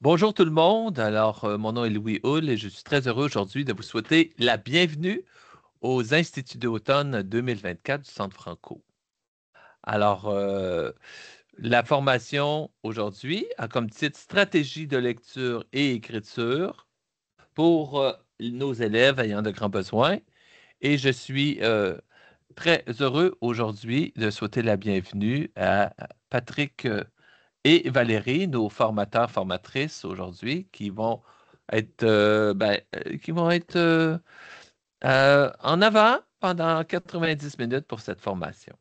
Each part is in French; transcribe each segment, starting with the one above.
Bonjour tout le monde. Alors, mon nom est Louis Hull et je suis très heureux aujourd'hui de vous souhaiter la bienvenue aux Instituts d'automne 2024 du Centre Franco. Alors, la formation aujourd'hui a comme titre Stratégie de lecture et écriture pour nos élèves ayant de grands besoins. Et je suis très heureux aujourd'hui de souhaiter la bienvenue à Patrick et Valérie, nos formateurs, formatrices aujourd'hui, qui vont être, en avant pendant 90 minutes pour cette formation.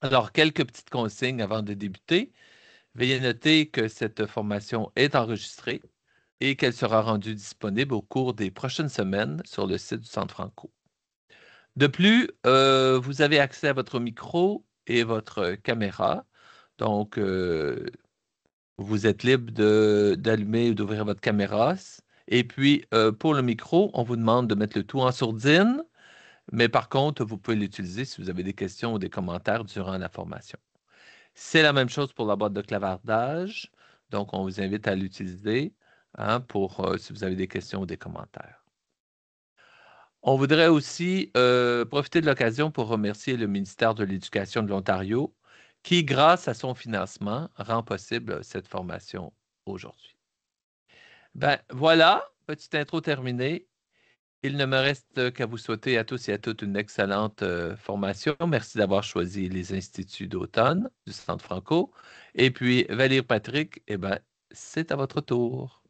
Alors, quelques petites consignes avant de débuter. Veuillez noter que cette formation est enregistrée et qu'elle sera rendue disponible au cours des prochaines semaines sur le site du Centre Franco. De plus, vous avez accès à votre micro et votre caméra. Donc, vous êtes libre d'allumer ou d'ouvrir votre caméra. Et puis, pour le micro, on vous demande de mettre le tout en sourdine, mais par contre, vous pouvez l'utiliser si vous avez des questions ou des commentaires durant la formation. C'est la même chose pour la boîte de clavardage. Donc, on vous invite à l'utiliser pour si vous avez des questions ou des commentaires. On voudrait aussi profiter de l'occasion pour remercier le ministère de l'Éducation de l'Ontario qui, grâce à son financement, rend possible cette formation aujourd'hui. Ben voilà, petite intro terminée. Il ne me reste qu'à vous souhaiter à tous et à toutes une excellente formation. Merci d'avoir choisi les Instituts d'automne du Centre Franco. Et puis, Valérie Patrick, eh ben, c'est à votre tour.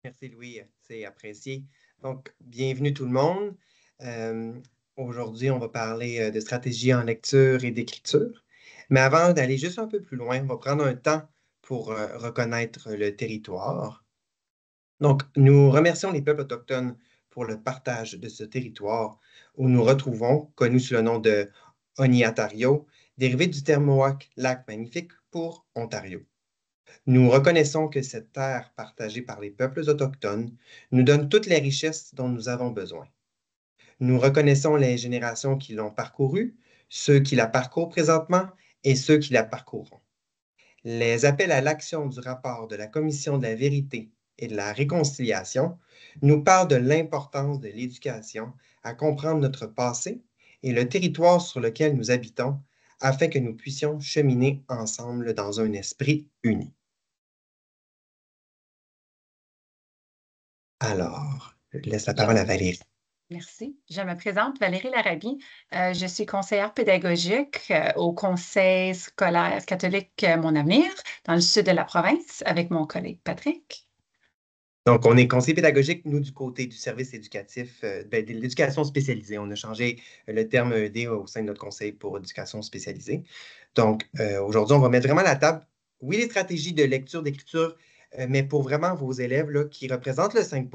Merci Louis, c'est apprécié. Donc, bienvenue tout le monde. Euh, Aujourd'hui, on va parler de stratégie en lecture et d'écriture. Mais avant d'aller juste un peu plus loin, on va prendre un temps pour reconnaître le territoire. Donc, nous remercions les peuples autochtones pour le partage de ce territoire où nous retrouvons, connu sous le nom de Oniatario, dérivé du terme Mohawk, lac magnifique pour Ontario. Nous reconnaissons que cette terre partagée par les peuples autochtones nous donne toutes les richesses dont nous avons besoin. Nous reconnaissons les générations qui l'ont parcourue, ceux qui la parcourent présentement et ceux qui la parcourront. Les appels à l'action du rapport de la Commission de la vérité et de la réconciliation nous parlent de l'importance de l'éducation à comprendre notre passé et le territoire sur lequel nous habitons afin que nous puissions cheminer ensemble dans un esprit uni. Alors, je laisse la parole à Valérie. Merci. Je me présente, Valérie Larabie. Je suis conseillère pédagogique au Conseil scolaire catholique Mon Avenir dans le sud de la province avec mon collègue Patrick. Donc, on est conseiller pédagogique, nous, du côté du service éducatif, de l'éducation spécialisée. On a changé le terme ED au sein de notre conseil pour éducation spécialisée. Donc, aujourd'hui, on va mettre vraiment à la table, oui, les stratégies de lecture, d'écriture, mais pour vraiment vos élèves là, qui représentent le 5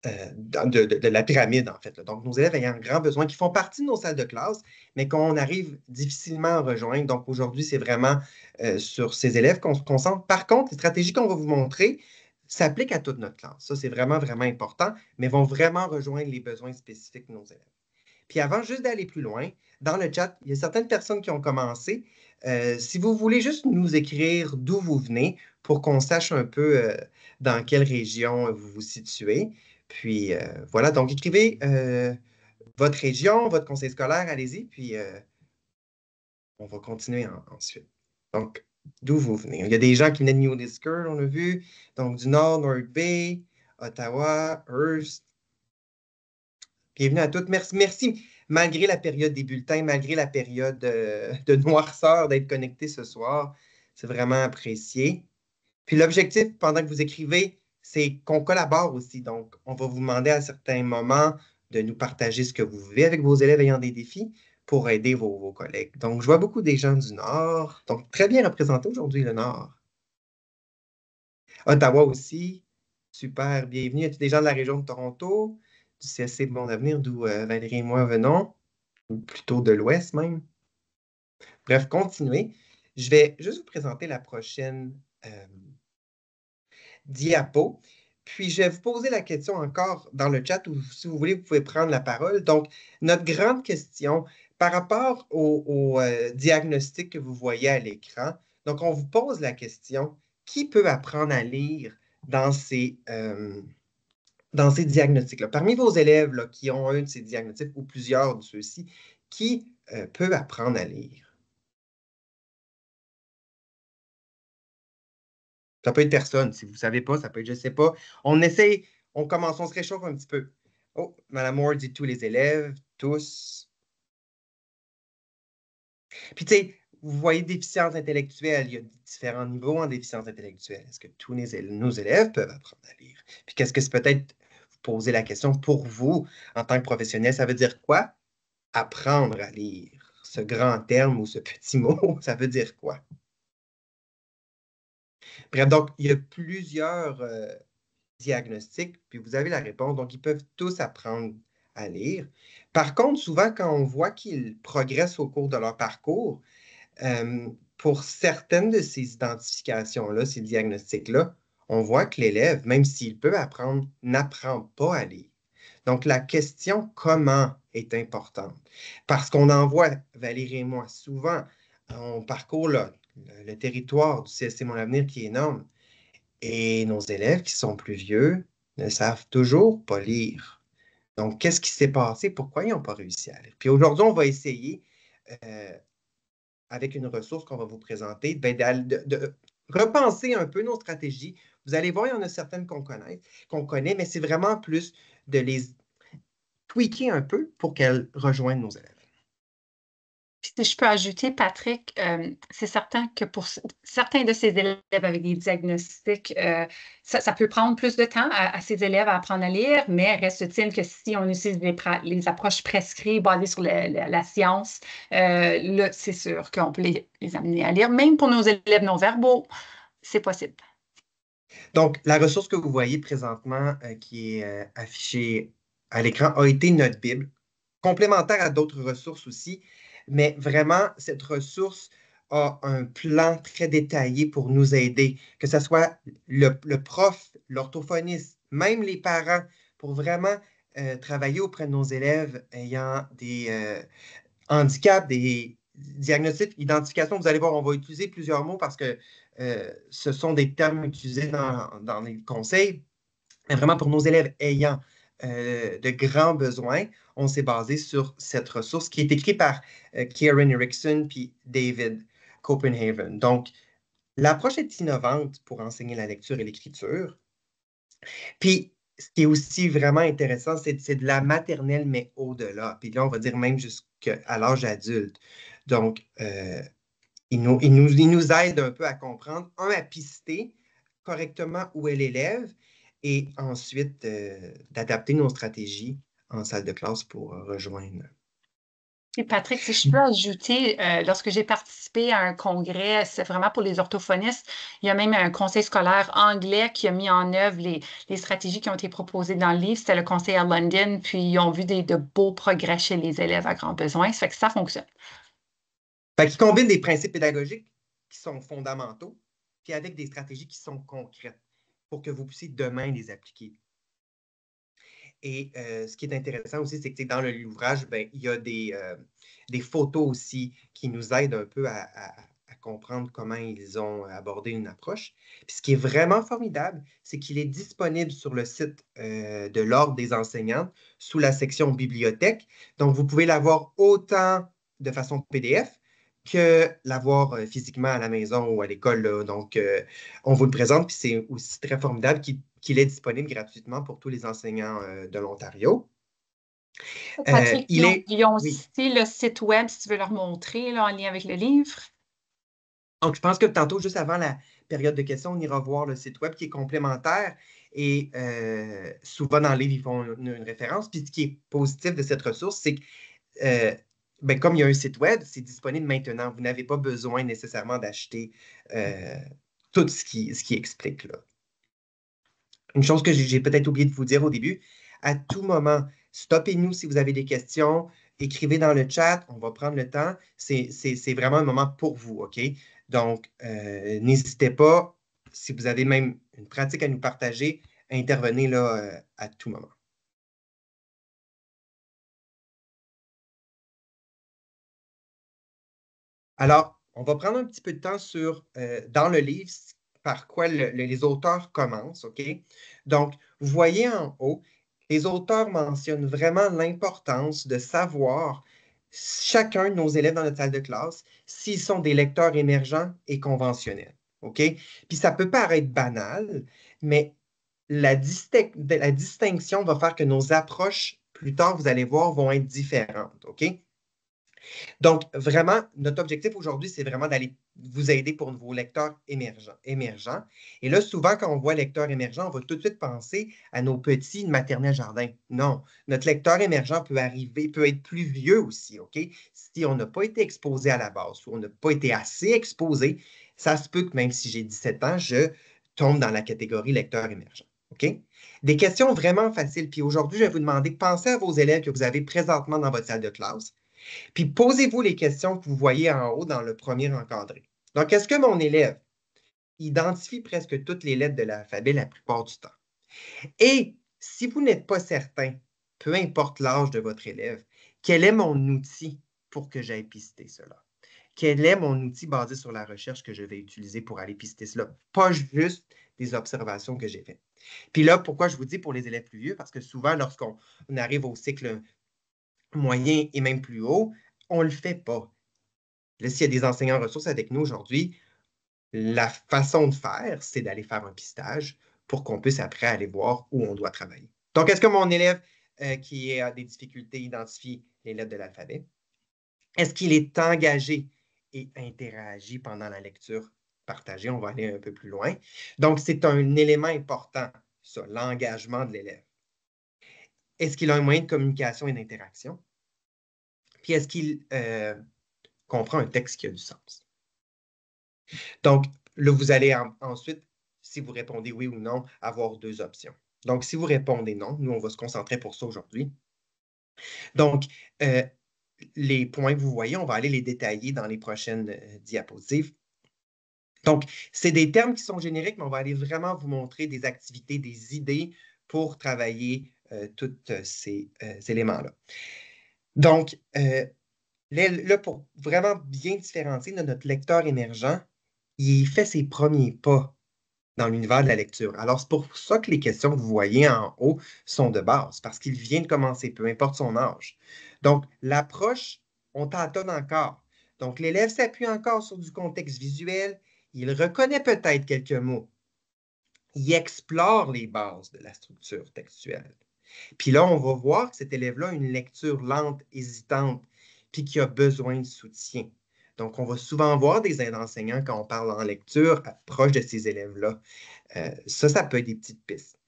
de la pyramide, en fait. Là. Donc, nos élèves ayant un grand besoin, qui font partie de nos salles de classe, mais qu'on arrive difficilement à rejoindre. Donc, aujourd'hui, c'est vraiment sur ces élèves qu'on se concentre. Par contre, les stratégies qu'on va vous montrer s'appliquent à toute notre classe. Ça, c'est vraiment, vraiment important, mais vont vraiment rejoindre les besoins spécifiques de nos élèves. Puis avant juste d'aller plus loin, dans le chat, il y a certaines personnes qui ont commencé. Si vous voulez juste nous écrire d'où vous venez pour qu'on sache un peu dans quelle région vous vous situez. Puis voilà, donc écrivez votre région, votre conseil scolaire, allez-y, puis on va continuer ensuite. Donc, d'où vous venez? Il y a des gens qui venaient de New Disker, on a vu, donc du Nord, North Bay, Ottawa, Hearst. Bienvenue à toutes. Merci, merci, malgré la période des bulletins, malgré la période de noirceur, d'être connecté ce soir. C'est vraiment apprécié. Puis l'objectif, pendant que vous écrivez, c'est qu'on collabore aussi. Donc, on va vous demander à certains moments de nous partager ce que vous vivez avec vos élèves ayant des défis pour aider vos collègues. Donc, je vois beaucoup des gens du Nord. Donc, très bien représenté aujourd'hui, le Nord. Ottawa aussi. Super, bienvenue. Y a-t-il des gens de la région de Toronto, du CSC de Mon Avenir, d'où Valérie et moi venons, ou plutôt de l'Ouest même? Bref, continuez. Je vais juste vous présenter la prochaine diapo. Puis, je vais vous poser la question encore dans le chat ou si vous voulez, vous pouvez prendre la parole. Donc, notre grande question par rapport au diagnostic que vous voyez à l'écran, Donc, on vous pose la question, qui peut apprendre à lire dans ces diagnostics-là? Parmi vos élèves là, qui ont un de ces diagnostics ou plusieurs de ceux-ci, qui peut apprendre à lire? Ça peut être personne. Si vous ne savez pas, ça peut être je ne sais pas. On essaye, on commence, on se réchauffe un petit peu. Oh, Mme Moore dit tous les élèves, tous. Puis, tu sais, vous voyez déficience intellectuelle, il y a différents niveaux en déficience intellectuelle. Est-ce que tous nos élèves peuvent apprendre à lire? Puis, qu'est-ce que c'est peut-être, vous posez la question pour vous, en tant que professionnel, ça veut dire quoi? Apprendre à lire. Ce grand terme ou ce petit mot, ça veut dire quoi? Bref, donc, il y a plusieurs diagnostics, puis vous avez la réponse. Donc, ils peuvent tous apprendre à lire. Par contre, souvent, quand on voit qu'ils progressent au cours de leur parcours, euh, pour certaines de ces identifications-là, ces diagnostics-là, on voit que l'élève, même s'il peut apprendre, n'apprend pas à lire. Donc, la question comment est importante. Parce qu'on en voit, Valérie et moi, souvent, on parcourt le territoire du CSC Mon Avenir qui est énorme. Et nos élèves qui sont plus vieux ne savent toujours pas lire. Donc, qu'est-ce qui s'est passé? Pourquoi ils n'ont pas réussi à lire? Puis aujourd'hui, on va essayer, avec une ressource qu'on va vous présenter, ben, de repenser un peu nos stratégies. Vous allez voir, il y en a certaines qu'on connaît, mais c'est vraiment plus de les tweaker un peu pour qu'elles rejoignent nos élèves. Puis si je peux ajouter, Patrick, c'est certain que pour certains de ces élèves avec des diagnostics, ça peut prendre plus de temps à ces élèves à apprendre à lire, mais reste-t-il que si on utilise les approches prescrites basées sur la science, là, c'est sûr qu'on peut les amener à lire. Même pour nos élèves non-verbaux, c'est possible. Donc, la ressource que vous voyez présentement, qui est affichée à l'écran, a été notre Bible, complémentaire à d'autres ressources aussi, mais vraiment, cette ressource a un plan très détaillé pour nous aider, que ce soit le prof, l'orthophoniste, même les parents, pour vraiment travailler auprès de nos élèves ayant des handicaps, des diagnostics, identification. Vous allez voir, on va utiliser plusieurs mots parce que ce sont des termes utilisés dans les conseils. Mais vraiment, pour nos élèves ayant de grands besoins, on s'est basé sur cette ressource qui est écrite par Kieran Erickson puis David Copenhagen. Donc, l'approche est innovante pour enseigner la lecture et l'écriture. Puis, ce qui est aussi vraiment intéressant, c'est de la maternelle, mais au-delà. Puis là, on va dire même jusqu'à l'âge adulte. Donc, il nous aide un peu à comprendre, à pister correctement où est l'élève et ensuite d'adapter nos stratégies en salle de classe pour rejoindre. Et Patrick, si je peux ajouter, lorsque j'ai participé à un congrès, c'est vraiment pour les orthophonistes, il y a même un conseil scolaire anglais qui a mis en œuvre les stratégies qui ont été proposées dans le livre. C'était le conseil à London, puis ils ont vu de beaux progrès chez les élèves à grands besoins. Ça fait que ça fonctionne. Fait qu'il combine des principes pédagogiques qui sont fondamentaux, puis avec des stratégies qui sont concrètes pour que vous puissiez demain les appliquer. Et ce qui est intéressant aussi, c'est que dans l'ouvrage, ben, il y a des photos aussi qui nous aident un peu à comprendre comment ils ont abordé une approche. Puis ce qui est vraiment formidable, c'est qu'il est disponible sur le site de l'Ordre des enseignants sous la section bibliothèque. Donc, vous pouvez l'avoir autant de façon PDF que l'avoir physiquement à la maison ou à l'école, là. Donc, on vous le présente, puis c'est aussi très formidable qu'il est disponible gratuitement pour tous les enseignants de l'Ontario. Patrick, ils ont Oui. aussi le site web, si tu veux leur montrer, là, en lien avec le livre. Donc, je pense que tantôt, juste avant la période de questions, on ira voir le site web qui est complémentaire et souvent dans le livre, ils font une référence. Puis ce qui est positif de cette ressource, c'est que ben, comme il y a un site web, c'est disponible maintenant. Vous n'avez pas besoin nécessairement d'acheter tout ce qui explique là. Une chose que j'ai peut-être oublié de vous dire au début, à tout moment, stoppez-nous si vous avez des questions, écrivez dans le chat, on va prendre le temps. C'est vraiment un moment pour vous, OK? Donc, n'hésitez pas, si vous avez même une pratique à nous partager, intervenez là à tout moment. Alors, On va prendre un petit peu de temps dans le livre par quoi les auteurs commencent, OK? Donc, vous voyez en haut, les auteurs mentionnent vraiment l'importance de savoir chacun de nos élèves dans notre salle de classe s'ils sont des lecteurs émergents et conventionnels, OK? Puis ça peut paraître banal, mais la distinction va faire que nos approches, plus tard, vous allez voir, vont être différentes, OK? Donc, vraiment, notre objectif aujourd'hui, c'est vraiment d'aller vous aider pour vos lecteurs émergents. Et là, souvent, quand on voit lecteur émergent, on va tout de suite penser à nos petits de maternelle jardin. Non, notre lecteur émergent peut être plus vieux aussi, OK? Si on n'a pas été exposé à la base ou on n'a pas été assez exposé, ça se peut que même si j'ai 17 ans, je tombe dans la catégorie lecteur émergent. OK? Des questions vraiment faciles. Puis aujourd'hui, je vais vous demander, pensez à vos élèves que vous avez présentement dans votre salle de classe. Puis posez-vous les questions que vous voyez en haut dans le premier encadré. Donc, est-ce que mon élève identifie presque toutes les lettres de l'alphabet la plupart du temps? Et si vous n'êtes pas certain, peu importe l'âge de votre élève, quel est mon outil pour que j'aille pister cela? Quel est mon outil basé sur la recherche que je vais utiliser pour aller pister cela? Pas juste des observations que j'ai faites. Puis là, pourquoi je vous dis pour les élèves plus vieux? Parce que souvent, lorsqu'on arrive au cycle moyen et même plus haut, on ne le fait pas. Là, s'il y a des enseignants ressources avec nous aujourd'hui, la façon de faire, c'est d'aller faire un pistage pour qu'on puisse après aller voir où on doit travailler. Donc, est-ce que mon élève qui a des difficultés identifie les lettres de l'alphabet? Est-ce qu'il est engagé et interagit pendant la lecture partagée? On va aller un peu plus loin. Donc, c'est un élément important, ça, l'engagement de l'élève. Est-ce qu'il a un moyen de communication et d'interaction? Puis, est-ce qu'il comprend un texte qui a du sens? Donc, là, vous allez ensuite, si vous répondez oui ou non, avoir deux options. Donc, si vous répondez non, nous, on va se concentrer pour ça aujourd'hui. Donc, les points que vous voyez, on va aller les détailler dans les prochaines diapositives. Donc, c'est des termes qui sont génériques, mais on va aller vraiment vous montrer des activités, des idées pour travailler tous ces éléments-là. Donc, là, pour vraiment bien différencier de notre lecteur émergent, il fait ses premiers pas dans l'univers de la lecture. Alors, c'est pour ça que les questions que vous voyez en haut sont de base, parce qu'il vient de commencer, peu importe son âge. Donc, l'approche, on tâtonne encore. Donc, l'élève s'appuie encore sur du contexte visuel, il reconnaît peut-être quelques mots, il explore les bases de la structure textuelle. Puis là, on va voir que cet élève-là a une lecture lente, hésitante, puis qui a besoin de soutien. Donc, on va souvent voir des aides enseignants quand on parle en lecture proche de ces élèves-là. Ça peut être des petites pistes.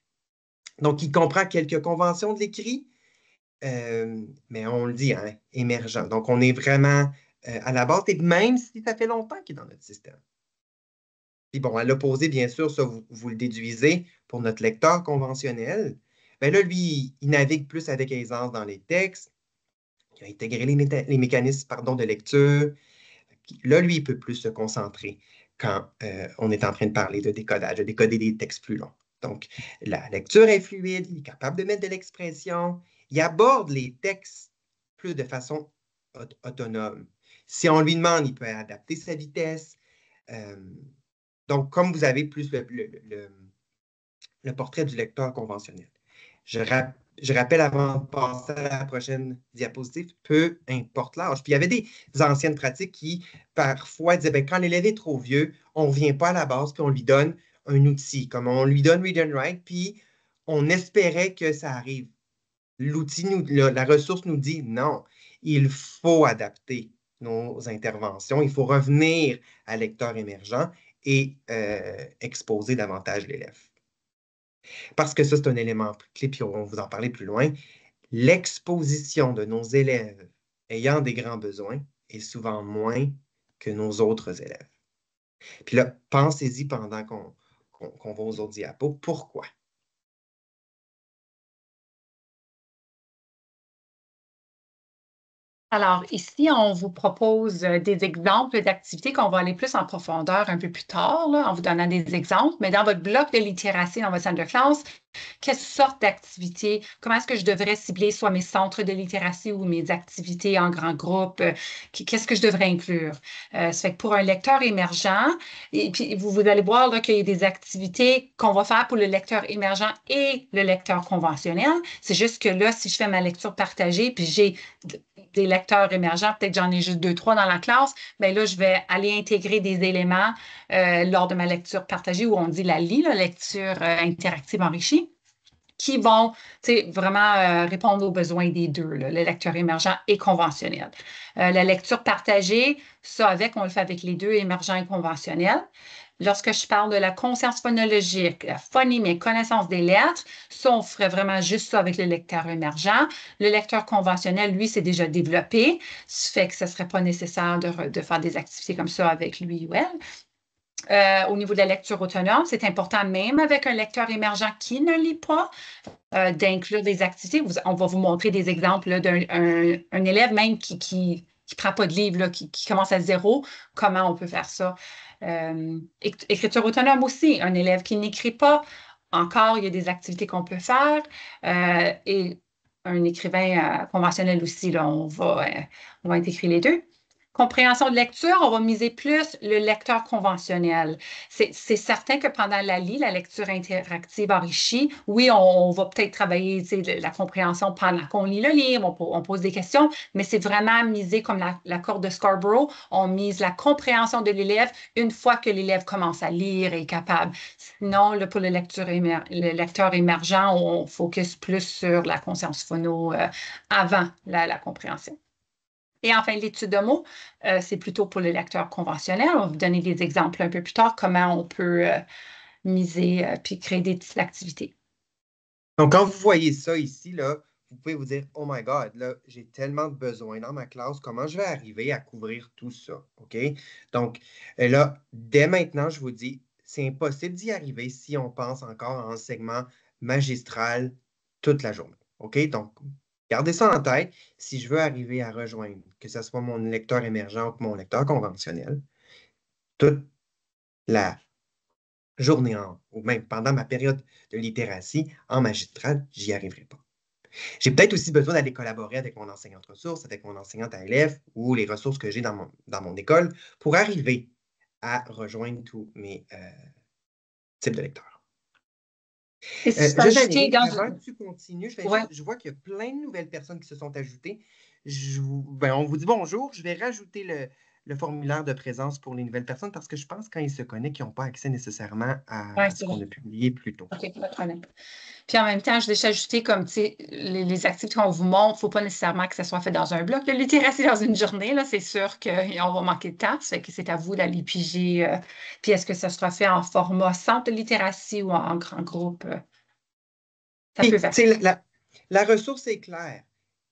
Donc, il comprend quelques conventions de l'écrit, mais on le dit, hein, émergent. Donc, on est vraiment à la base, et même si ça fait longtemps qu'il est dans notre système. Puis bon, à l'opposé, bien sûr, ça, vous le déduisez pour notre lecteur conventionnel. Bien là, lui, il navigue plus avec aisance dans les textes. Il a intégré les mécanismes pardon, de lecture. Là, lui, il peut plus se concentrer quand on est en train de parler de décodage, de décoder des textes plus longs. Donc, la lecture est fluide, il est capable de mettre de l'expression, il aborde les textes plus de façon autonome. Si on lui demande, il peut adapter sa vitesse. Donc, comme vous avez plus le portrait du lecteur conventionnel. Je rappelle avant de passer à la prochaine diapositive, peu importe l'âge. Puis il y avait des anciennes pratiques qui, parfois, disaient, bien, quand l'élève est trop vieux, on ne revient pas à la base, puis on lui donne un outil, comme on lui donne Read and Write, puis on espérait que ça arrive. L'outil, la ressource nous dit non, il faut adapter nos interventions, il faut revenir à lecteur émergent et exposer davantage l'élève. Parce que ça, c'est un élément clé, puis on va vous en parler plus loin. L'exposition de nos élèves ayant des grands besoins est souvent moins que nos autres élèves. Puis là, pensez-y pendant qu'on va aux autres diapos. Pourquoi? Alors, ici, on vous propose des exemples d'activités qu'on va aller plus en profondeur un peu plus tard, là, en vous donnant des exemples. Mais dans votre bloc de littératie, dans votre salle de classe, quelle sorte d'activités, comment est-ce que je devrais cibler soit mes centres de littératie ou mes activités en grand groupe, qu'est-ce que je devrais inclure? Ça fait que pour un lecteur émergent, et puis vous allez voir là, qu'il y a des activités qu'on va faire pour le lecteur émergent et le lecteur conventionnel. C'est juste que là, si je fais ma lecture partagée, puis j'ai des lecteurs émergents, peut-être j'en ai juste 2, 3 dans la classe, bien là, je vais aller intégrer des éléments lors de ma lecture partagée où on dit la LI, la lecture interactive enrichie, qui vont vraiment répondre aux besoins des deux, là, le lecteur émergent et conventionnel. La lecture partagée, ça avec, on le fait avec les deux, émergents et conventionnels. Lorsque je parle de la conscience phonologique, la phonimique, connaissance des lettres, ça, on ferait vraiment juste ça avec le lecteur émergent. Le lecteur conventionnel, lui, c'est déjà développé. Ça fait que ce ne serait pas nécessaire de faire des activités comme ça avec lui ou elle. Au niveau de la lecture autonome, c'est important, même avec un lecteur émergent qui ne lit pas, d'inclure des activités. On va vous montrer des exemples d'un un élève même qui ne prend pas de livre, là, qui commence à zéro, comment on peut faire ça. Écriture autonome aussi, un élève qui n'écrit pas, encore, il y a des activités qu'on peut faire. Et un écrivain conventionnel aussi, là, on va intégrer les deux. Compréhension de lecture, on va miser plus le lecteur conventionnel. C'est certain que pendant la lecture interactive enrichie, oui, on va peut-être travailler la compréhension pendant qu'on lit le livre, on pose des questions, mais c'est vraiment misé comme la corde de Scarborough, on mise la compréhension de l'élève une fois que l'élève commence à lire et est capable. Sinon, là, pour le lecteur émergent, on focus plus sur la conscience phono avant la compréhension. Et enfin, l'étude de mots, c'est plutôt pour le lecteur conventionnel. On va vous donner des exemples un peu plus tard, comment on peut miser puis créer des petites activités. Donc, quand vous voyez ça ici, là, vous pouvez vous dire, oh my God, là, j'ai tellement de besoins dans ma classe, comment je vais arriver à couvrir tout ça? OK? Donc, là, dès maintenant, je vous dis, c'est impossible d'y arriver si on pense encore en enseignement magistral toute la journée. OK? Donc, gardez ça en tête. Si je veux arriver à rejoindre, que ce soit mon lecteur émergent ou mon lecteur conventionnel, toute la journée ou même pendant ma période de littératie en magistral, j'y arriverai pas. J'ai peut-être aussi besoin d'aller collaborer avec mon enseignante ressource, avec mon enseignante à élèves ou les ressources que j'ai dans mon école pour arriver à rejoindre tous mes types de lecteurs. Et si je peux ajouter Valérie, avant que tu continues, je vois qu'il y a plein de nouvelles personnes qui se sont ajoutées. On vous dit bonjour. Je vais rajouter le formulaire de présence pour les nouvelles personnes parce que je pense que quand ils se connectent, ils n'ont pas accès nécessairement à ce qu'on a publié plus tôt. OK, pas de problème. Puis en même temps, je vais ajouter comme, tu sais, les activités qu'on vous montre, il ne faut pas nécessairement que ça soit fait dans un bloc de littératie dans une journée. Là, c'est sûr qu'on va manquer de temps. Ça fait que c'est à vous d'aller piger. Puis est-ce que ça sera fait en format centre de littératie ou en grand groupe? Ça peut varier. La ressource est claire.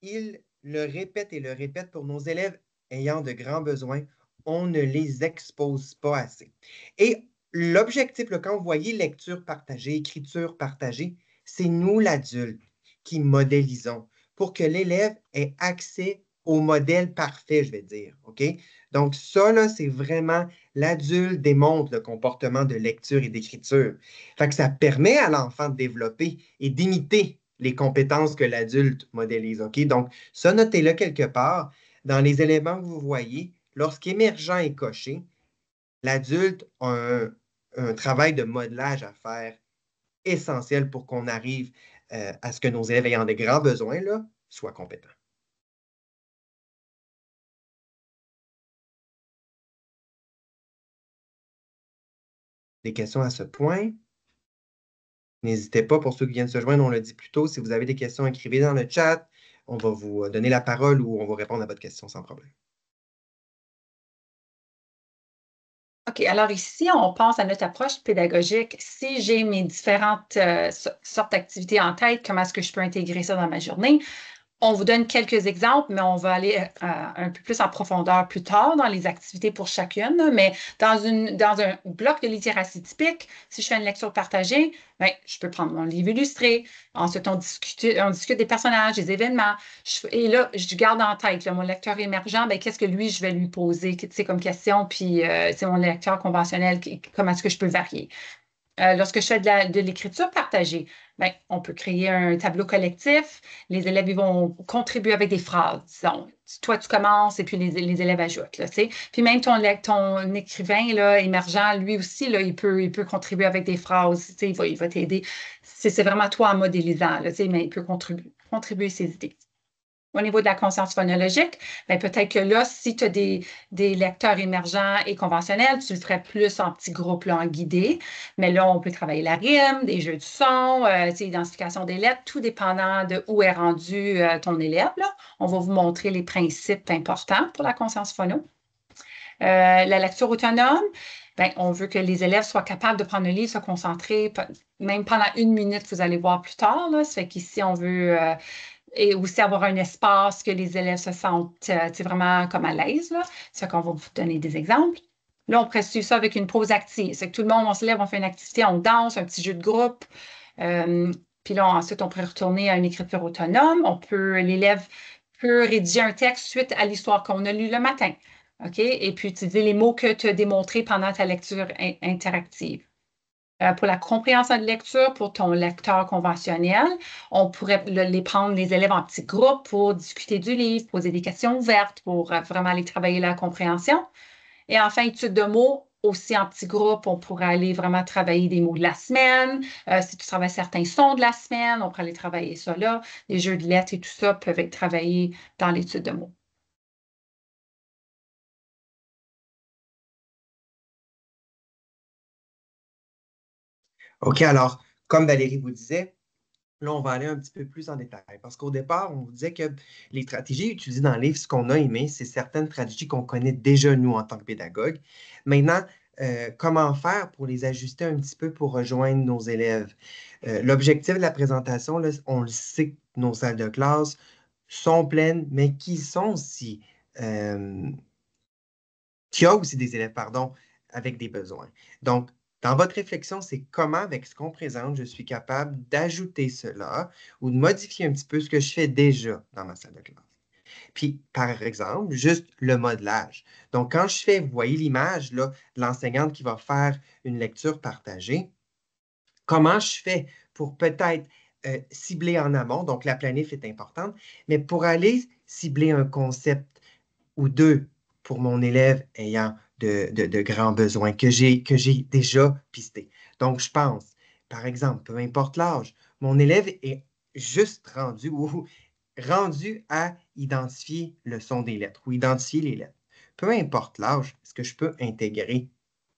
Il le répète et le répète pour nos élèves ayant de grands besoins. On ne les expose pas assez. Et l'objectif, quand vous voyez lecture partagée, écriture partagée, c'est nous, l'adulte, qui modélisons pour que l'élève ait accès au modèle parfait, je vais dire. OK? Donc, ça, là, c'est vraiment l'adulte démontre le comportement de lecture et d'écriture. Fait que ça permet à l'enfant de développer et d'imiter les compétences que l'adulte modélise. OK? Donc, ça, notez-le quelque part. Dans les éléments que vous voyez, lorsqu'émergent est coché, l'adulte a un travail de modelage à faire essentiel pour qu'on arrive à ce que nos élèves ayant des grands besoins là, soient compétents. Des questions à ce point? N'hésitez pas, pour ceux qui viennent se joindre, on l'a dit plus tôt, si vous avez des questions, écrivez dans le chat. On va vous donner la parole ou on va répondre à votre question sans problème. OK, alors ici, on pense à notre approche pédagogique. Si j'ai mes différentes sortes d'activités en tête, comment est-ce que je peux intégrer ça dans ma journée? On vous donne quelques exemples, mais on va aller un peu plus en profondeur plus tard dans les activités pour chacune. Mais dans un bloc de littératie typique, si je fais une lecture partagée, bien, je peux prendre mon livre illustré. Ensuite, on discute des personnages, des événements. Et là, je garde en tête là, mon lecteur émergent, bien, qu'est-ce que lui, je vais lui poser comme question, puis c'est mon lecteur conventionnel, comment est-ce que je peux varier. Lorsque je fais de l'écriture partagée, ben, on peut créer un tableau collectif. Les élèves ils vont contribuer avec des phrases. Disons, toi, tu commences et puis les élèves ajoutent. Là, puis même ton écrivain là, émergent, lui aussi, là, il peut contribuer avec des phrases. Il va t'aider. C'est vraiment toi en modélisant, là, mais il peut contribuer ses idées. Au niveau de la conscience phonologique, bien, peut-être que là, si tu as des lecteurs émergents et conventionnels, tu le ferais plus en petits groupes, là, en guidé. Mais là, on peut travailler la rime, des jeux de son, l'identification des lettres, tout dépendant de où est rendu ton élève. Là. On va vous montrer les principes importants pour la conscience phono. La lecture autonome, bien, on veut que les élèves soient capables de prendre le livre, se concentrer, même pendant 1 minute, vous allez voir plus tard. Là. Ça fait qu'ici, on veut et aussi avoir un espace que les élèves se sentent vraiment comme à l'aise. Là. Ça fait qu'on va vous donner des exemples. Là, on pourrait suivre ça avec une pause active. C'est que tout le monde, on se lève, on fait une activité, on danse, un petit jeu de groupe. Puis là, ensuite, on pourrait retourner à une écriture autonome. L'élève peut rédiger un texte suite à l'histoire qu'on a lue le matin. OK? Et puis utiliser les mots que tu as démontrés pendant ta lecture interactive. Pour la compréhension de lecture, pour ton lecteur conventionnel, on pourrait les prendre, les élèves, en petits groupes pour discuter du livre, poser des questions ouvertes pour vraiment aller travailler la compréhension. Et enfin, étude de mots, aussi en petits groupes, on pourrait aller vraiment travailler des mots de la semaine. Si tu travailles certains sons de la semaine, on pourrait aller travailler ça là. Les jeux de lettres et tout ça peuvent être travaillés dans l'étude de mots. OK, alors, comme Valérie vous disait, là, on va aller un petit peu plus en détail. Parce qu'au départ, on vous disait que les stratégies utilisées dans le livre, ce qu'on a aimé, c'est certaines stratégies qu'on connaît déjà, nous, en tant que pédagogue. Maintenant, comment faire pour les ajuster un petit peu pour rejoindre nos élèves? L'objectif de la présentation, là, on le sait, nos salles de classe sont pleines, mais qui sont aussi, qui a aussi des élèves, pardon, avec des besoins. Donc, dans votre réflexion, c'est comment, avec ce qu'on présente, je suis capable d'ajouter cela ou de modifier un petit peu ce que je fais déjà dans ma salle de classe. Puis, par exemple, juste le modelage. Donc, quand je fais, vous voyez l'image là, de l'enseignante qui va faire une lecture partagée, comment je fais pour peut-être cibler en amont, donc la planif est importante, mais pour aller cibler un concept ou deux pour mon élève ayant de grands besoins que j'ai déjà pisté. Donc, je pense, par exemple, peu importe l'âge, mon élève est juste rendu ou rendu à identifier le son des lettres ou identifier les lettres. Peu importe l'âge, est-ce que je peux intégrer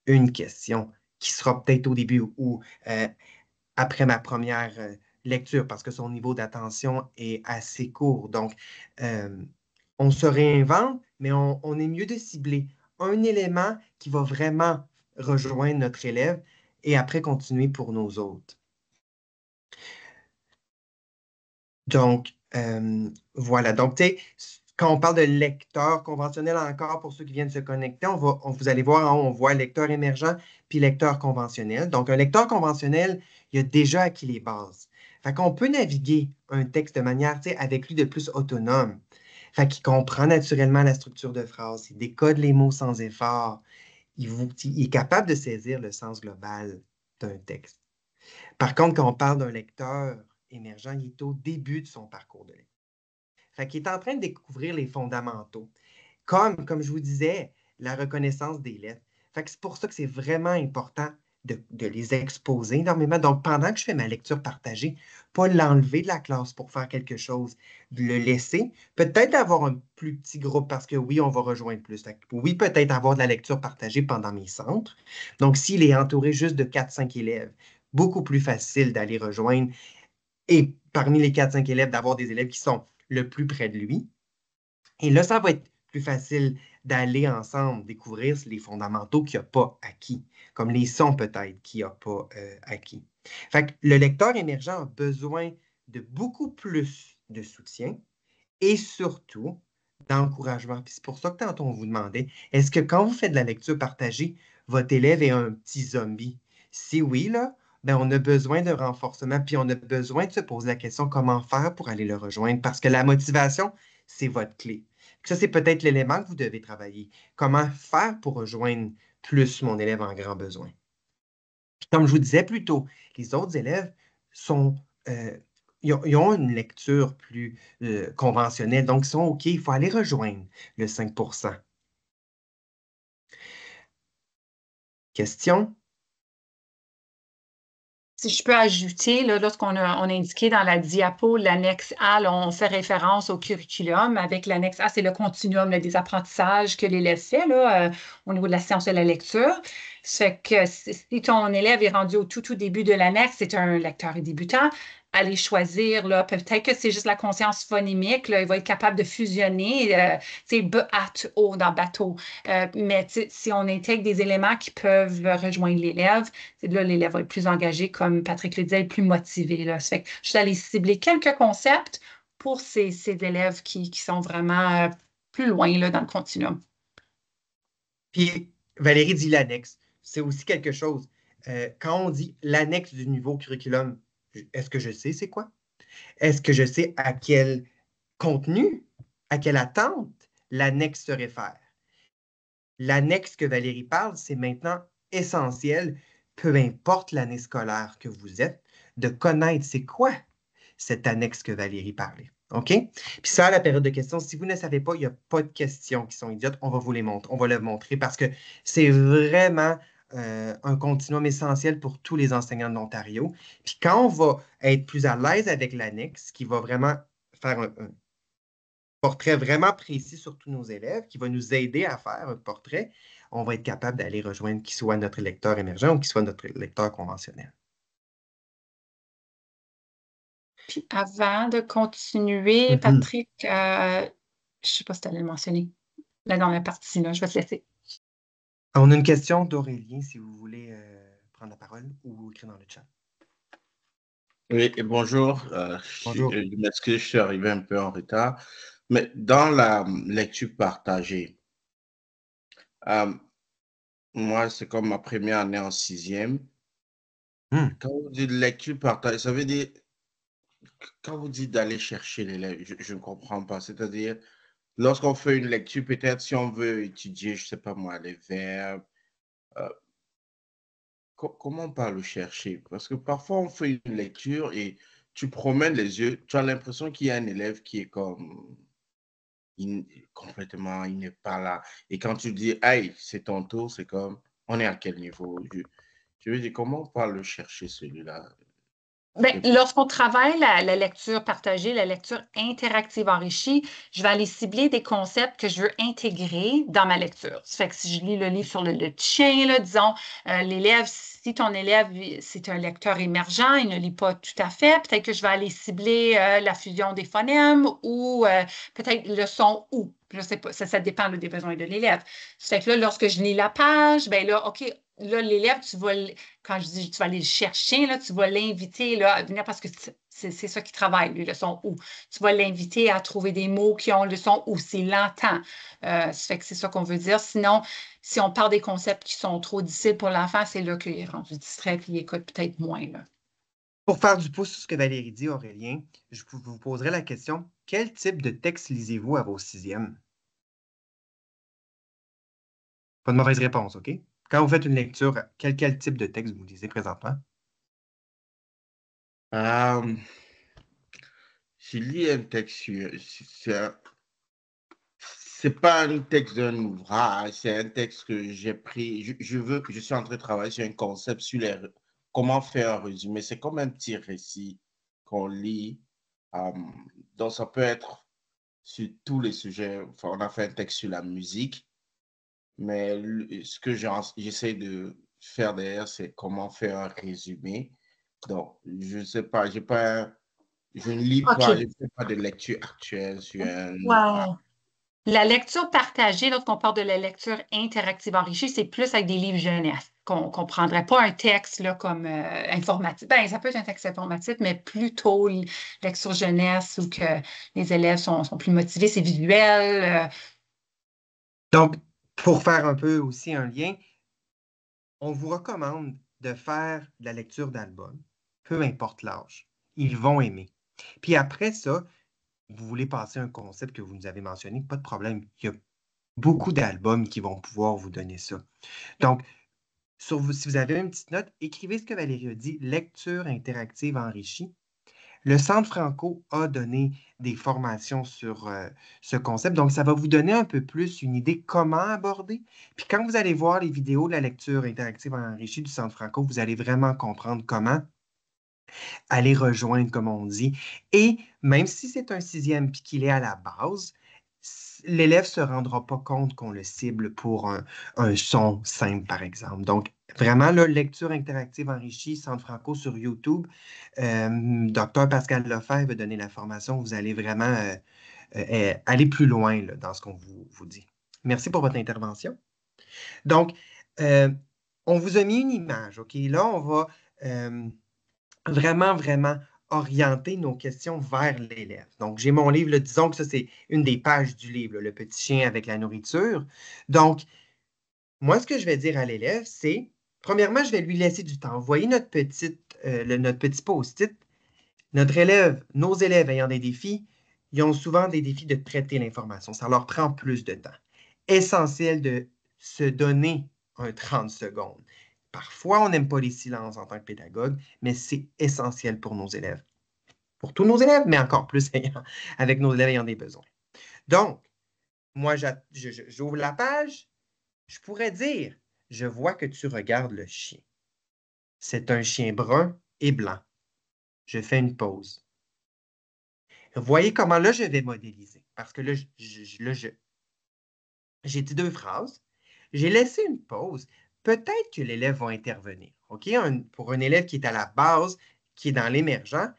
une question qui sera peut-être au début ou après ma première lecture parce que son niveau d'attention est assez court. Donc, euh, on se réinvente, mais on est mieux de cibler un élément qui va vraiment rejoindre notre élève et après continuer pour nos autres. Donc, voilà. Donc, tu sais, quand on parle de lecteur conventionnel encore, pour ceux qui viennent se connecter, vous allez voir en haut, on voit lecteur émergent puis lecteur conventionnel. Donc, un lecteur conventionnel, il a déjà acquis les bases. Fait qu'on peut naviguer un texte de manière, tu sais, avec lui de plus autonome. Fait qu'il comprend naturellement la structure de phrase, il décode les mots sans effort, il est capable de saisir le sens global d'un texte. Par contre, quand on parle d'un lecteur émergent, il est au début de son parcours de lecture. Fait qu'il est en train de découvrir les fondamentaux, comme je vous disais, la reconnaissance des lettres. Fait que c'est pour ça que c'est vraiment important de les exposer énormément. Donc, pendant que je fais ma lecture partagée, pas l'enlever de la classe pour faire quelque chose, de le laisser, peut-être avoir un plus petit groupe parce que oui, on va rejoindre plus. Oui, peut-être avoir de la lecture partagée pendant mes centres. Donc, s'il est entouré juste de 4-5 élèves, beaucoup plus facile d'aller rejoindre et parmi les 4-5 élèves, d'avoir des élèves qui sont le plus près de lui. Et là, ça va être plus facile d'aller ensemble découvrir les fondamentaux qu'il n'a pas acquis, comme les sons peut-être qu'il n'a pas acquis. Fait que le lecteur émergent a besoin de beaucoup plus de soutien et surtout d'encouragement. Puis c'est pour ça que tantôt on vous demandait, est-ce que quand vous faites de la lecture partagée, votre élève est un petit zombie? Si oui, là, ben on a besoin de renforcement, puis on a besoin de se poser la question comment faire pour aller le rejoindre, parce que la motivation, c'est votre clé. Ça, c'est peut-être l'élément que vous devez travailler. Comment faire pour rejoindre plus mon élève en grand besoin? Puis comme je vous disais plus tôt, les autres élèves sont, ils ont une lecture plus conventionnelle, donc ils sont OK, il faut aller rejoindre le 5%. Question? Si je peux ajouter, là, lorsqu'on a indiqué dans la diapo l'annexe A, là, on fait référence au curriculum. Avec l'annexe A, c'est le continuum là, des apprentissages que l'élève fait là, au niveau de la science de la lecture. Ça fait que si ton élève est rendu au tout début de l'annexe, c'est un lecteur et débutant, aller choisir, là, peut-être que c'est juste la conscience phonimique, là, il va être capable de fusionner, tu sais, B-A-T-O dans bateau. Mais si on intègre des éléments qui peuvent rejoindre l'élève, là, l'élève va être plus engagé, comme Patrick le disait, plus motivé. Là. Ça fait que je suis allée cibler quelques concepts pour ces élèves qui sont vraiment plus loin là, dans le continuum. Puis Valérie dit l'annexe. C'est aussi quelque chose. Quand on dit l'annexe du nouveau curriculum, est-ce que je sais c'est quoi? Est-ce que je sais à quel contenu, à quelle attente l'annexe se réfère? L'annexe que Valérie parle, c'est maintenant essentiel, peu importe l'année scolaire que vous êtes, de connaître c'est quoi cette annexe que Valérie parlait. OK? Puis ça, à la période de questions, si vous ne savez pas, il n'y a pas de questions qui sont idiotes. On va vous les montrer. On va les montrer parce que c'est vraiment un continuum essentiel pour tous les enseignants de l'Ontario. Puis quand on va être plus à l'aise avec l'annexe, qui va vraiment faire un portrait vraiment précis sur tous nos élèves, qui va nous aider à faire un portrait, on va être capable d'aller rejoindre qui soit notre lecteur émergent ou qui soit notre lecteur conventionnel. Puis avant de continuer, Patrick, je ne sais pas si tu allais le mentionner, là dans la partie, là, je vais te laisser. On a une question d'Aurélien, si vous voulez prendre la parole ou écrire dans le chat. Oui, et bonjour. Bonjour. Je m'excuse, je suis arrivé un peu en retard. Mais dans la lecture partagée, moi, c'est comme ma première année en 6e. Quand vous dites lecture partagée, ça veut dire, quand vous dites d'aller chercher l'élève, je ne comprends pas. C'est-à-dire, lorsqu'on fait une lecture, peut-être si on veut étudier, je ne sais pas moi, les verbes, comment on parle le chercher? Parce que parfois, on fait une lecture et tu promènes les yeux, tu as l'impression qu'il y a un élève qui est comme complètement, il n'est pas là. Et quand tu dis, aïe, c'est ton tour, c'est comme, on est à quel niveau? Je veux dire, comment on parle le chercher celui-là? Bien, lorsqu'on travaille la lecture partagée, la lecture interactive enrichie, je vais aller cibler des concepts que je veux intégrer dans ma lecture. Ça fait que si je lis le livre sur le chien, là, disons, l'élève, si ton élève, c'est un lecteur émergent, il ne lit pas tout à fait, peut-être que je vais aller cibler la fusion des phonèmes ou peut-être le son ou. Je ne sais pas, ça dépend là, des besoins de l'élève. Ça fait que là, lorsque je lis la page, ben là, OK, là, l'élève, quand je dis tu vas aller le chercher, là, tu vas l'inviter là, à venir parce que c'est ça qui travaille, lui, le son ou. Tu vas l'inviter à trouver des mots qui ont le son ou s'il l'entend. Ça fait que c'est ça qu'on veut dire. Sinon, si on parle des concepts qui sont trop difficiles pour l'enfant, c'est là qu'il est rendu distrait et il écoute peut-être moins. Là. Pour faire du pouce sur ce que Valérie dit, Aurélien, je vous poserai la question, quel type de texte lisez-vous à vos 6e? Pas de mauvaise réponse, OK? Quand vous faites une lecture, quel type de texte vous lisez présentement? Je lis un texte, c'est pas un texte d'un ouvrage, c'est un texte que j'ai pris. Je suis en train de travailler sur un concept sur comment faire un résumé. C'est comme un petit récit qu'on lit. Donc, ça peut être sur tous les sujets. Enfin, on a fait un texte sur la musique, mais ce que j'essaie de faire derrière, c'est comment faire un résumé. Donc, je ne sais pas, je ne lis pas, OK. je ne fais pas de lecture actuelle sur un ouvrage. Wow. La lecture partagée, lorsqu'on parle de la lecture interactive enrichie, c'est plus avec des livres jeunesse qu'on ne prendrait pas un texte là, comme informatif. Ben, ça peut être un texte informatif, mais plutôt lecture jeunesse où que les élèves sont plus motivés, c'est visuel. Donc, pour faire un peu aussi un lien, on vous recommande de faire de la lecture d'albums, peu importe l'âge. Ils vont aimer. Puis après ça, vous voulez passer un concept que vous nous avez mentionné, pas de problème. Il y a beaucoup d'albums qui vont pouvoir vous donner ça. Donc, si vous avez une petite note, écrivez ce que Valérie a dit, lecture interactive enrichie. Le Centre Franco a donné des formations sur ce concept, donc ça va vous donner un peu plus une idée comment aborder. Puis quand vous allez voir les vidéos de la lecture interactive enrichie du Centre Franco, vous allez vraiment comprendre comment aller rejoindre, comme on dit. Et même si c'est un sixième puis qu'il est à la base, l'élève ne se rendra pas compte qu'on le cible pour un son simple, par exemple. Donc, vraiment, là, lecture interactive enrichie, Centre Franco sur YouTube. Dr Pascal Lefebvre va donner la formation. Vous allez vraiment aller plus loin là, dans ce qu'on vous dit. Merci pour votre intervention. Donc, on vous a mis une image, OK? Là, on va vraiment orienter nos questions vers l'élève. Donc, j'ai mon livre, là, disons que ça, c'est une des pages du livre, là, Le petit chien avec la nourriture. Donc, moi, ce que je vais dire à l'élève, c'est, premièrement, je vais lui laisser du temps. Vous voyez notre petit post-it. Nos élèves ayant des défis, ils ont souvent des défis de traiter l'information. Ça leur prend plus de temps. Essentiel de se donner un 30 secondes. Parfois, on n'aime pas les silences en tant que pédagogue, mais c'est essentiel pour nos élèves. Pour tous nos élèves, mais encore plus avec nos élèves ayant des besoins. Donc, moi, j'ouvre la page, je pourrais dire, je vois que tu regardes le chien. C'est un chien brun et blanc. Je fais une pause. Voyez comment là, je vais modéliser. Parce que là, j'ai dit deux phrases. J'ai laissé une pause. Peut-être que l'élève va intervenir. OK? Pour un élève qui est à la base, qui est dans l'émergent,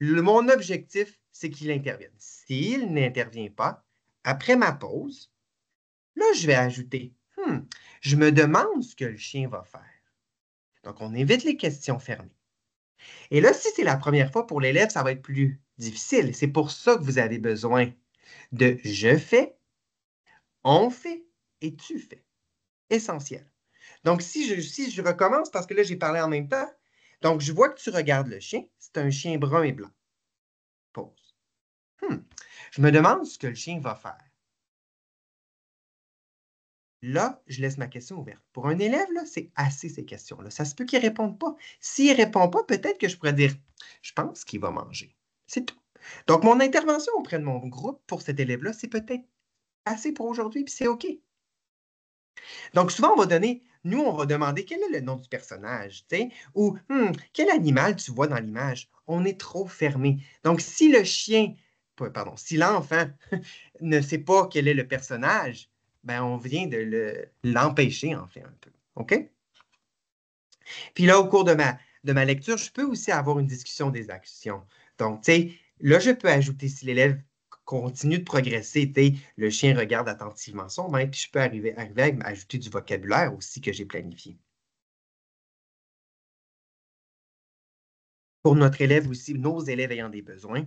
mon objectif, c'est qu'il intervienne. S'il n'intervient pas, après ma pause, là, je vais ajouter, je me demande ce que le chien va faire. Donc, on évite les questions fermées. Et là, si c'est la première fois pour l'élève, ça va être plus difficile. C'est pour ça que vous avez besoin de je fais, on fait et tu fais. Essentiel. Donc, si je recommence, parce que là, j'ai parlé en même temps, donc je vois que tu regardes le chien, c'est un chien brun et blanc. Pause. Je me demande ce que le chien va faire. Là, je laisse ma question ouverte. Pour un élève, là, c'est assez ces questions-là. Ça se peut qu'il ne réponde pas. S'il ne répond pas, peut-être que je pourrais dire, je pense qu'il va manger. C'est tout. Donc, mon intervention auprès de mon groupe pour cet élève-là, c'est peut-être assez pour aujourd'hui, puis c'est OK. Donc, souvent, on va demander quel est le nom du personnage, tu sais, ou quel animal tu vois dans l'image. On est trop fermé. Donc, si si l'enfant ne sait pas quel est le personnage, ben, on vient de l'empêcher, en fait, un peu. OK? Puis là, au cours de ma lecture, je peux aussi avoir une discussion des actions. Donc, tu sais, là, je peux ajouter, si l'élève continue de progresser, tu sais, le chien regarde attentivement son maître, puis je peux arriver à ajouter du vocabulaire aussi que j'ai planifié. Pour notre élève aussi, nos élèves ayant des besoins,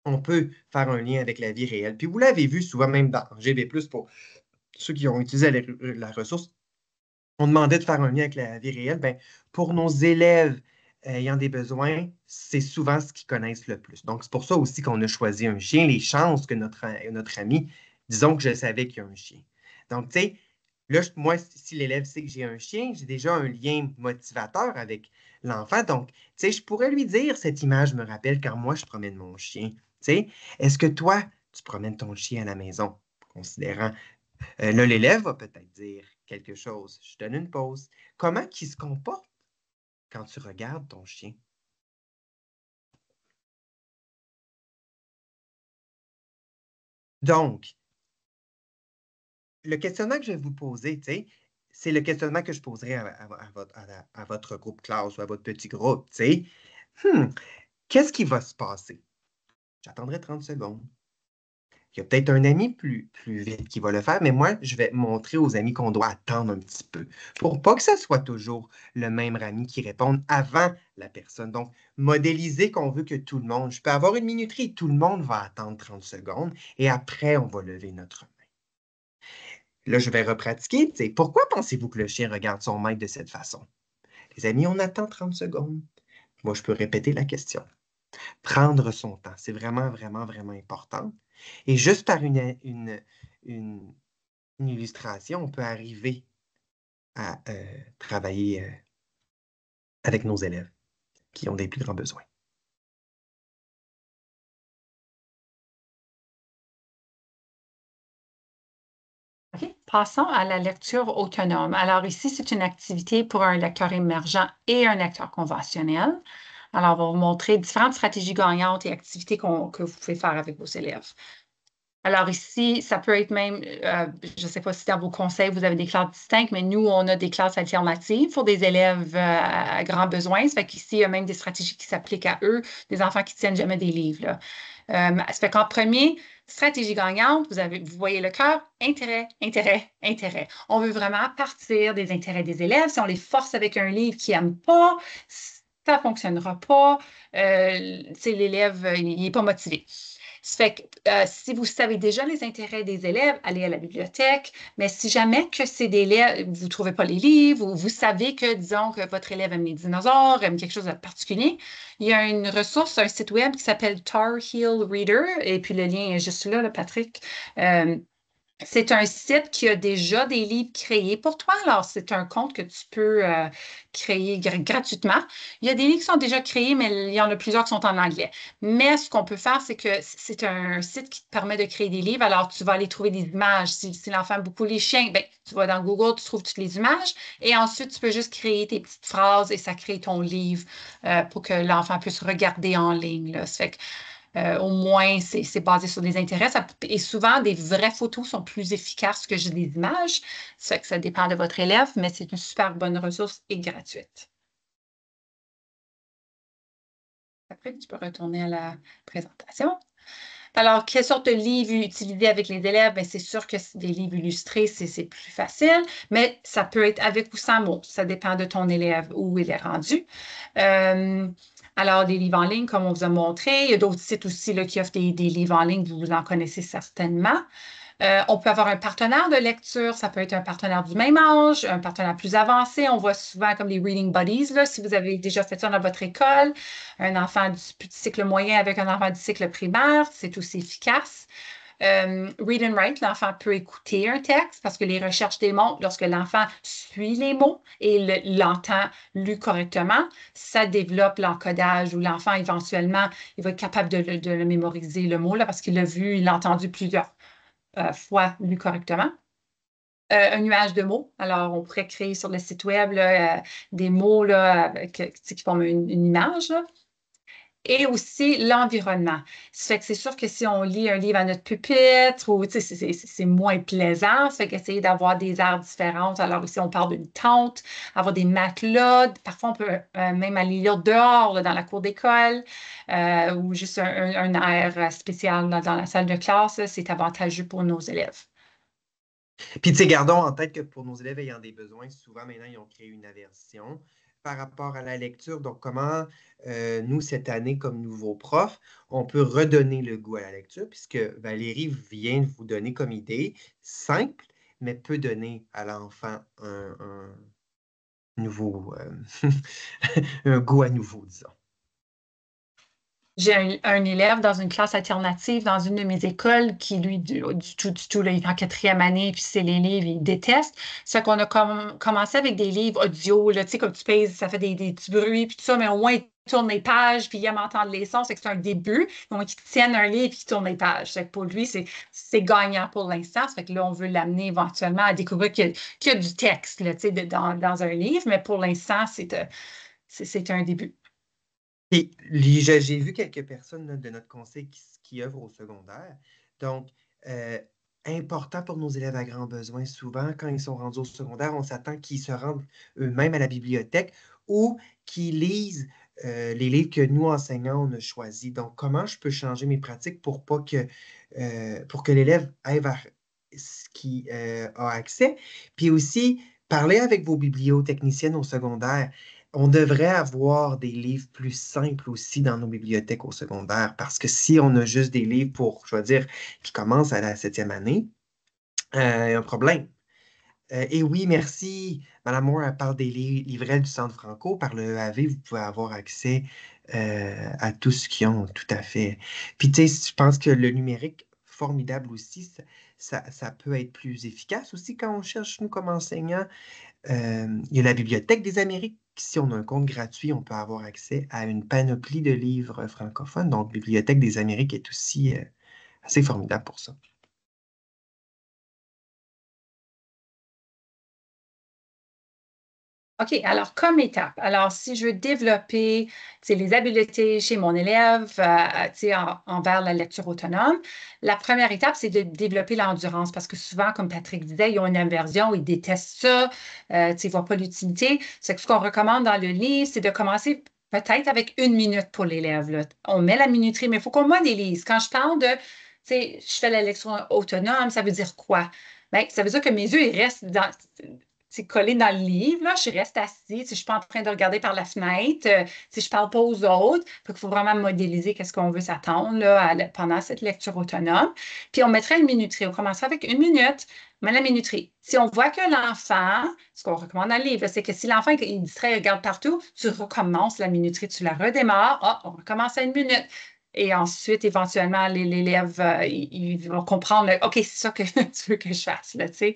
on peut faire un lien avec la vie réelle. Puis vous l'avez vu souvent même dans GB+, pour ceux qui ont utilisé la ressource, on demandait de faire un lien avec la vie réelle. Bien, pour nos élèves ayant des besoins, c'est souvent ce qu'ils connaissent le plus. Donc, c'est pour ça aussi qu'on a choisi un chien. Les chances que notre ami, disons que je savais qu'il y a un chien. Donc, tu sais, là, moi, si l'élève sait que j'ai un chien, j'ai déjà un lien motivateur avec l'enfant. Donc, tu sais, je pourrais lui dire, cette image me rappelle quand moi, je promène mon chien. Tu sais, est-ce que toi, tu promènes ton chien à la maison, considérant là, l'élève va peut-être dire quelque chose. Je donne une pause. Comment il se comporte quand tu regardes ton chien? Donc, le questionnement que je vais vous poser, c'est le questionnement que je poserai à votre groupe classe ou à votre petit groupe. Qu'est-ce qui va se passer? J'attendrai 30 secondes. Il y a peut-être un ami plus vite qui va le faire, mais moi, je vais montrer aux amis qu'on doit attendre un petit peu pour pas que ce soit toujours le même ami qui réponde avant la personne. Donc, modéliser qu'on veut que tout le monde, je peux avoir une minuterie, tout le monde va attendre 30 secondes et après, on va lever notre main. Là, je vais repratiquer. Pourquoi pensez-vous que le chien regarde son maître de cette façon? Les amis, on attend 30 secondes. Moi, je peux répéter la question. Prendre son temps, c'est vraiment, vraiment, vraiment important. Et juste par une illustration, on peut arriver à travailler avec nos élèves qui ont des plus grands besoins. OK. Passons à la lecture autonome. Alors ici, c'est une activité pour un lecteur émergent et un lecteur conventionnel. Alors, on va vous montrer différentes stratégies gagnantes et activités que vous pouvez faire avec vos élèves. Alors ici, ça peut être même, je ne sais pas si dans vos conseils, vous avez des classes distinctes, mais nous, on a des classes alternatives pour des élèves à grands besoins. Ça fait qu'ici, il y a même des stratégies qui s'appliquent à eux, des enfants qui ne tiennent jamais des livres, là. Ça fait qu'en premier, stratégie gagnante, vous voyez le cœur, intérêt, intérêt, intérêt. On veut vraiment partir des intérêts des élèves. Si on les force avec un livre qu'ils n'aiment pas, ça ne fonctionnera pas. L'élève, il n'est pas motivé. Ça fait que si vous savez déjà les intérêts des élèves, allez à la bibliothèque. Mais si jamais que c'est des élèves, vous ne trouvez pas les livres, ou vous savez que, disons, que votre élève aime les dinosaures, aime quelque chose de particulier, il y a une ressource, un site web qui s'appelle Tar Heel Reader, et puis le lien est juste là, Patrick. C'est un site qui a déjà des livres créés pour toi. Alors, c'est un compte que tu peux créer gratuitement. Il y a des livres qui sont déjà créés, mais il y en a plusieurs qui sont en anglais. Mais ce qu'on peut faire, c'est que c'est un site qui te permet de créer des livres. Alors, tu vas aller trouver des images. Si l'enfant aime beaucoup les chiens, ben, tu vas dans Google, tu trouves toutes les images. Et ensuite, tu peux juste créer tes petites phrases et ça crée ton livre pour que l'enfant puisse regarder en ligne, là. Ça fait que, au moins, c'est basé sur des intérêts. Et souvent, des vraies photos sont plus efficaces que juste des images. Ça fait que ça dépend de votre élève, mais c'est une super bonne ressource et gratuite. Après, tu peux retourner à la présentation. Alors, quelle sorte de livres utiliser avec les élèves? Bien, c'est sûr que des livres illustrés, c'est plus facile, mais ça peut être avec ou sans mots. Ça dépend de ton élève, où il est rendu. Alors, des livres en ligne, comme on vous a montré. Il y a d'autres sites aussi là, qui offrent des livres en ligne, vous en connaissez certainement. On peut avoir un partenaire de lecture, ça peut être un partenaire du même âge, un partenaire plus avancé. On voit souvent comme les Reading Buddies, là, si vous avez déjà fait ça dans votre école, un enfant du cycle moyen avec un enfant du cycle primaire, c'est aussi efficace. Read and write, l'enfant peut écouter un texte parce que les recherches démontrent lorsque l'enfant suit les mots et l'entend lu correctement, ça développe l'encodage où l'enfant éventuellement, il va être capable de le mémoriser le mot là, parce qu'il l'a vu, il l'a entendu plusieurs fois lu correctement. Un nuage de mots. Alors, on pourrait créer sur le site web là, des mots là, qui forment une image, là. Et aussi l'environnement. Ça fait que c'est sûr que si on lit un livre à notre pupitre, ou c'est moins plaisant. Ça fait qu'essayer d'avoir des aires différentes. Alors ici, on parle d'une tente, avoir des matelas. Parfois, on peut même aller lire dehors, là, dans la cour d'école, ou juste un air spécial là, dans la salle de classe. C'est avantageux pour nos élèves. Puis, gardons en tête que pour nos élèves ayant des besoins, souvent maintenant, ils ont créé une aversion par rapport à la lecture. Donc, comment nous, cette année, comme nouveau prof, on peut redonner le goût à la lecture, puisque Valérie vient de vous donner comme idée, simple, mais peut donner à l'enfant un nouveau, un goût à nouveau, disons. J'ai un élève dans une classe alternative dans une de mes écoles qui, lui, du tout, là, il est en 4e année, puis c'est les livres, il déteste. C'est qu'on a commencé avec des livres audio, là, tu sais, comme tu pèses, ça fait des petits bruits, puis tout ça, mais au moins, il tourne les pages, puis il aime entendre les sons, c'est que c'est un début. Au moins, qu'il tienne un livre, puis qu'il tourne les pages. C'est que pour lui, c'est gagnant pour l'instant. Ça fait que là, on veut l'amener éventuellement à découvrir qu'il y a du texte, là, tu sais, dans un livre, mais pour l'instant, c'est un début. Et j'ai vu quelques personnes là, de notre conseil qui œuvrent au secondaire. Donc, important pour nos élèves à grands besoins, souvent, quand ils sont rendus au secondaire, on s'attend qu'ils se rendent eux-mêmes à la bibliothèque ou qu'ils lisent les livres que nous, enseignants, on a choisis. Donc, comment je peux changer mes pratiques pour que l'élève aille vers ce qui a accès. Puis aussi, parler avec vos bibliotechniciennes au secondaire. On devrait avoir des livres plus simples aussi dans nos bibliothèques au secondaire, parce que si on a juste des livres pour, je vais dire, qui commencent à la 7e année, il y a un problème. Et oui, merci. Madame Moore, elle parle des livrets du Centre Franco. Par le EAV, vous pouvez avoir accès à tout ce qu'ils ont, tout à fait. Puis, tu sais, je pense que le numérique, formidable aussi, ça peut être plus efficace aussi quand on cherche, nous, comme enseignants. Il y a la Bibliothèque des Amériques. Si on a un compte gratuit, on peut avoir accès à une panoplie de livres francophones. Donc, Bibliothèque des Amériques est aussi assez formidable pour ça. OK, alors comme étape, alors si je veux développer les habiletés chez mon élève envers la lecture autonome, la première étape, c'est de développer l'endurance parce que souvent, comme Patrick disait, ils ont une aversion, ils détestent ça, ils ne voient pas l'utilité. C'est que ce qu'on recommande dans le livre, c'est de commencer peut-être avec 1 minute pour l'élève. Là. On met la minuterie, mais il faut qu'on modélise. Quand je parle de, je fais la lecture autonome, ça veut dire quoi? Bien, ça veut dire que mes yeux, ils restent collé dans le livre, là, je reste assise, je ne suis pas en train de regarder par la fenêtre, je ne parle pas aux autres. Il faut vraiment modéliser qu'est-ce qu'on veut s'attendre pendant cette lecture autonome. Puis on mettrait une minuterie. On commencerait avec 1 minute, mais la minuterie. Si on voit que l'enfant, ce qu'on recommande dans le livre, c'est que si l'enfant est distrait, il regarde partout, tu recommences la minuterie, tu la redémarres, on recommence à 1 minute. Et ensuite, éventuellement, l'élève, il va comprendre, OK, c'est ça que tu veux que je fasse, là, tu sais.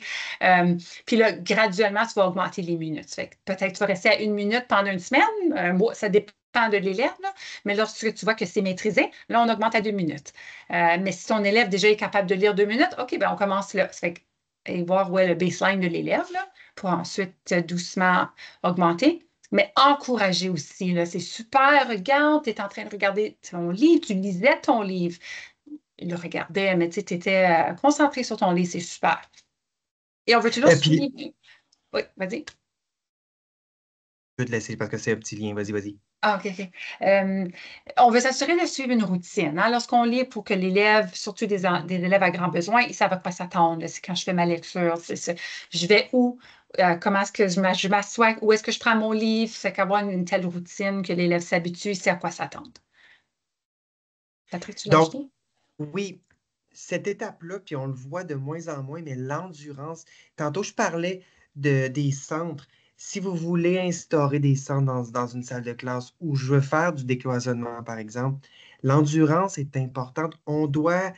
Puis là, graduellement, tu vas augmenter les minutes. Peut-être que tu vas rester à 1 minute pendant une semaine, un mois, ça dépend de l'élève, là. Mais lorsque tu vois que c'est maîtrisé, là, on augmente à 2 minutes. Mais si ton élève déjà est capable de lire 2 minutes, OK, bien, on commence là. Et voir où est le baseline de l'élève, là, pour ensuite doucement augmenter. Mais encourager aussi, là, c'est super, regarde, tu es en train de regarder ton livre, tu lisais ton livre. Il le regardait, mais tu étais concentré sur ton livre, c'est super. Et on veut toujours suivre. Oui, vas-y. Je vais te laisser parce que c'est un petit lien. Vas-y, vas-y. Ah, OK, OK. On veut s'assurer de suivre une routine. Hein? Lorsqu'on lit pour que l'élève, surtout des élèves à grands besoins, ils savent à quoi s'attendre. C'est quand je fais ma lecture. Je vais où? Comment est-ce que je m'assois? Où est-ce que je prends mon livre? C'est qu'avoir une telle routine que l'élève s'habitue, il sait à quoi s'attendre. Patrick, tu l'as Donc, ajouté? oui, cette étape-là, puis on le voit de moins en moins, mais l'endurance. Tantôt, je parlais des centres. Si vous voulez instaurer des centres dans une salle de classe où je veux faire du décloisonnement, par exemple, l'endurance est importante. On doit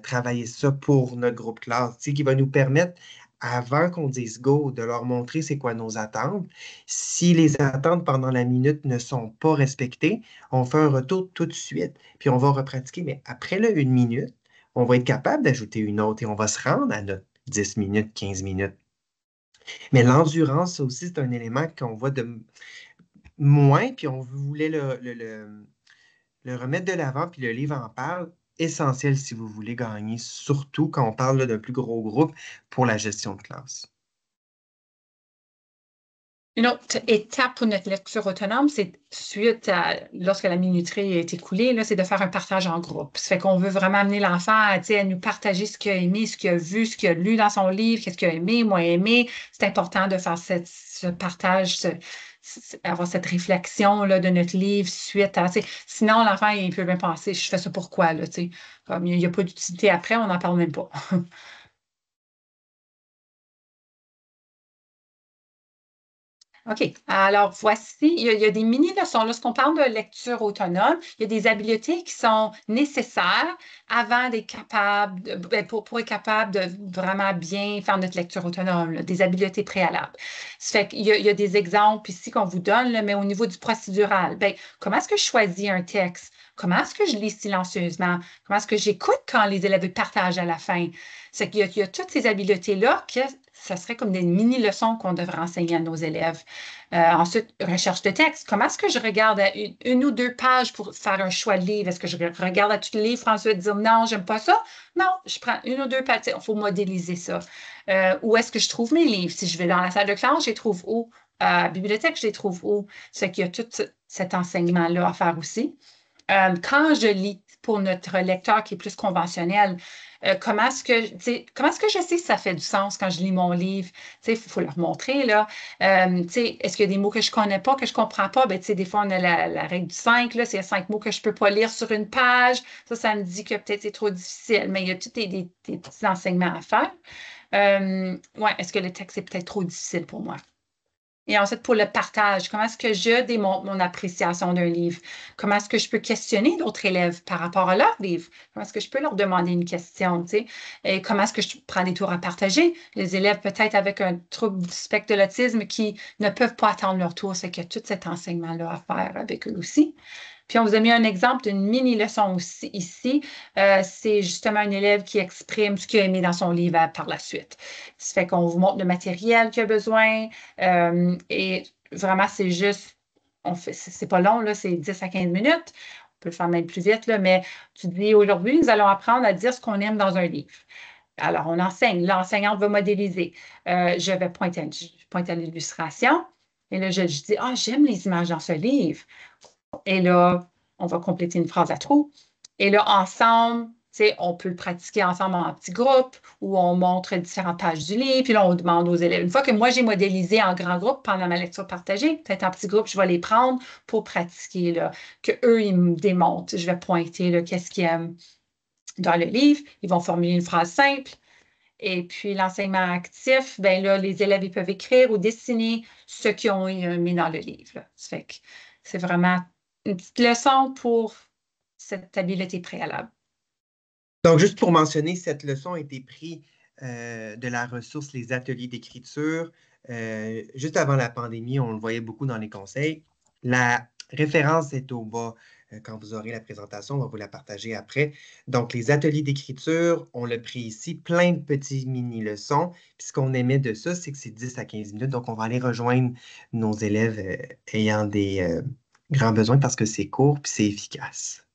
travailler ça pour notre groupe classe, qui va nous permettre, avant qu'on dise go, de leur montrer c'est quoi nos attentes. Si les attentes pendant la minute ne sont pas respectées, on fait un retour tout de suite, puis on va repratiquer. Mais après le 1 minute, on va être capable d'ajouter une autre et on va se rendre à notre 10 minutes, 15 minutes. Mais l'endurance, ça aussi, c'est un élément qu'on voit de moins, puis on voulait le remettre de l'avant, puis le livre en parle. Essentiel si vous voulez gagner, surtout quand on parle d'un plus gros groupe pour la gestion de classe. Une autre étape pour notre lecture autonome, c'est lorsque la minuterie est écoulée, là, c'est de faire un partage en groupe. Ça fait qu'on veut vraiment amener l'enfant à nous partager ce qu'il a aimé, ce qu'il a vu, ce qu'il a lu dans son livre, qu'est-ce qu'il a aimé, moins aimé. C'est important de faire ce partage, avoir cette réflexion là, de notre livre suite à. Sinon, l'enfant, il peut bien penser, je fais ça pourquoi, là, comme il n'y a pas d'utilité après, on n'en parle même pas. OK. Alors, voici, il y a des mini-leçons. Lorsqu'on parle de lecture autonome, il y a des habiletés qui sont nécessaires avant d'être capable, pour être capable de vraiment bien faire notre lecture autonome, là, des habiletés préalables. Ça fait qu'il y a des exemples ici qu'on vous donne, là, mais au niveau du procédural, comment est-ce que je choisis un texte? Comment est-ce que je lis silencieusement? Comment est-ce que j'écoute quand les élèves partagent à la fin? C'est qu'il y a toutes ces habiletés-là que ça serait comme des mini-leçons qu'on devrait enseigner à nos élèves. Ensuite, recherche de texte. Comment est-ce que je regarde à une ou deux pages pour faire un choix de livre? Est-ce que je regarde à tous les livres, ensuite dire non, j'aime pas ça? Non, je prends une ou deux pages. Il faut modéliser ça. Où est-ce que je trouve mes livres? Si je vais dans la salle de classe, je les trouve où? À la bibliothèque, je les trouve où? C'est qu'il y a tout cet enseignement-là à faire aussi. Quand je lis pour notre lecteur qui est plus conventionnel, comment est-ce que je sais si ça fait du sens quand je lis mon livre? Il faut leur montrer, là. Est-ce qu'il y a des mots que je ne connais pas, que je ne comprends pas? Ben, des fois, on a la règle du 5, là, c'est 5 mots que je ne peux pas lire sur une page. Ça me dit que peut-être c'est trop difficile, mais il y a tous des petits enseignements à faire. Ouais, est-ce que le texte est peut-être trop difficile pour moi? Et ensuite, pour le partage, comment est-ce que je démontre mon appréciation d'un livre? Comment est-ce que je peux questionner d'autres élèves par rapport à leur livre? Comment est-ce que je peux leur demander une question, tu sais? Et comment est-ce que je prends des tours à partager? Les élèves peut-être avec un trouble du spectre de l'autisme qui ne peuvent pas attendre leur tour, c'est qu'il y a tout cet enseignement-là à faire avec eux aussi. Puis, on vous a mis un exemple d'une mini-leçon aussi ici. C'est justement un élève qui exprime ce qu'il a aimé dans son livre par la suite. Ça fait qu'on vous montre le matériel qu'il a besoin. Et vraiment, c'est juste, c'est pas long, là, c'est 10 à 15 minutes. On peut le faire même plus vite, là, mais tu dis aujourd'hui, nous allons apprendre à dire ce qu'on aime dans un livre. Alors, on enseigne. L'enseignante va modéliser. Je vais pointer à l'illustration. Et là, je dis, j'aime les images dans ce livre. Et là, on va compléter une phrase à trous. Et là, ensemble, on peut le pratiquer ensemble en petits groupes où on montre différentes pages du livre. Puis là, on demande aux élèves. Une fois que moi, j'ai modélisé en grand groupe pendant ma lecture partagée, peut-être en petit groupe, je vais les prendre pour pratiquer, là, qu'eux, ils me démontrent. Je vais pointer là, qu'est-ce qu'ils aiment dans le livre. Ils vont formuler une phrase simple. Et puis, l'enseignement actif, bien là, les élèves, ils peuvent écrire ou dessiner ce qu'ils ont mis dans le livre. Là. Ça fait que c'est vraiment une petite leçon pour cette habileté préalable. Donc, juste pour mentionner, cette leçon a été prise de la ressource Les ateliers d'écriture. Juste avant la pandémie, on le voyait beaucoup dans les conseils. La référence est au bas. Quand vous aurez la présentation, on va vous la partager après. Donc, les ateliers d'écriture, on l'a pris ici, plein de petits mini-leçons. Puis ce qu'on aimait de ça, c'est que c'est 10 à 15 minutes. Donc, on va aller rejoindre nos élèves ayant des grands besoins parce que c'est court puis c'est efficace.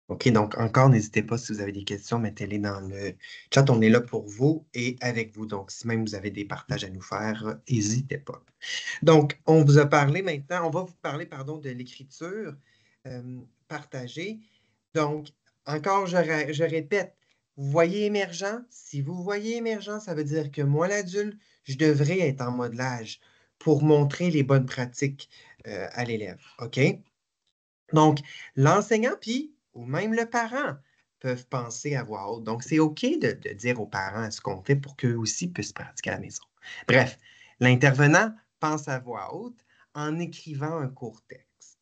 OK, donc encore, n'hésitez pas si vous avez des questions, mettez-les dans le chat. On est là pour vous et avec vous. Donc, si même vous avez des partages à nous faire, n'hésitez pas. Donc, on vous a parlé maintenant, on va vous parler, pardon, de l'écriture partagée. Donc, encore, je répète, vous voyez émergent. Si vous voyez émergent, ça veut dire que moi, l'adulte, je devrais être en modelage pour montrer les bonnes pratiques à l'élève. OK? Donc, l'enseignant, puis, ou même le parent, peuvent penser à voix haute. Donc, c'est OK de dire aux parents ce qu'on fait pour qu'eux aussi puissent pratiquer à la maison. Bref, l'intervenant pense à voix haute en écrivant un court texte.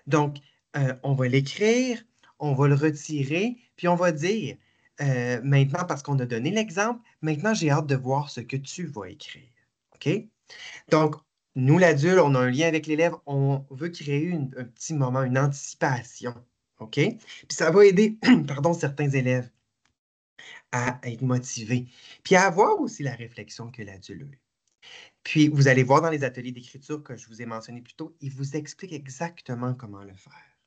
Donc, on va l'écrire, on va le retirer, puis on va dire, maintenant, parce qu'on a donné l'exemple, maintenant, j'ai hâte de voir ce que tu vas écrire. OK? Donc, nous, l'adulte, on a un lien avec l'élève, on veut créer un petit moment, une anticipation. OK? Puis ça va aider, pardon, certains élèves à être motivés, puis à avoir aussi la réflexion que l'adulte a. Puis, vous allez voir dans les ateliers d'écriture que je vous ai mentionnés plus tôt, ils vous expliquent exactement comment le faire.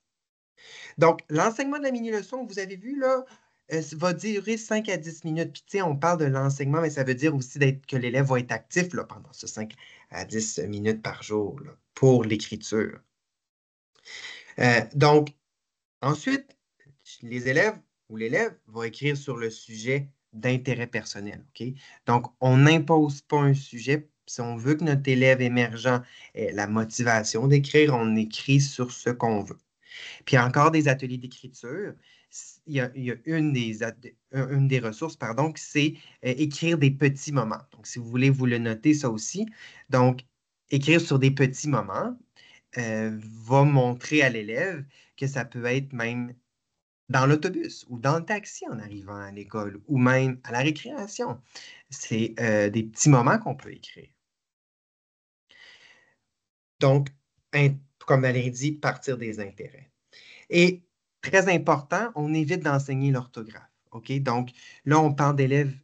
Donc, l'enseignement de la mini-leçon, vous avez vu, là, va durer 5 à 10 minutes. Puis, tu sais, on parle de l'enseignement, mais ça veut dire aussi que l'élève va être actif là, pendant ce 5 à 10 minutes par jour là, pour l'écriture. Donc, ensuite, les élèves ou l'élève va écrire sur le sujet d'intérêt personnel. OK? Donc, on n'impose pas un sujet. Si on veut que notre élève émergent ait la motivation d'écrire, on écrit sur ce qu'on veut. Puis encore des ateliers d'écriture. Il y a une des ressources, pardon, qui c'est écrire des petits moments. Donc, si vous voulez vous le noter, ça aussi. Donc, écrire sur des petits moments va montrer à l'élève que ça peut être même dans l'autobus ou dans le taxi en arrivant à l'école ou même à la récréation. C'est des petits moments qu'on peut écrire. Donc, comme Valérie dit, partir des intérêts. Et très important, on évite d'enseigner l'orthographe. OK? Donc, là, on parle d'élèves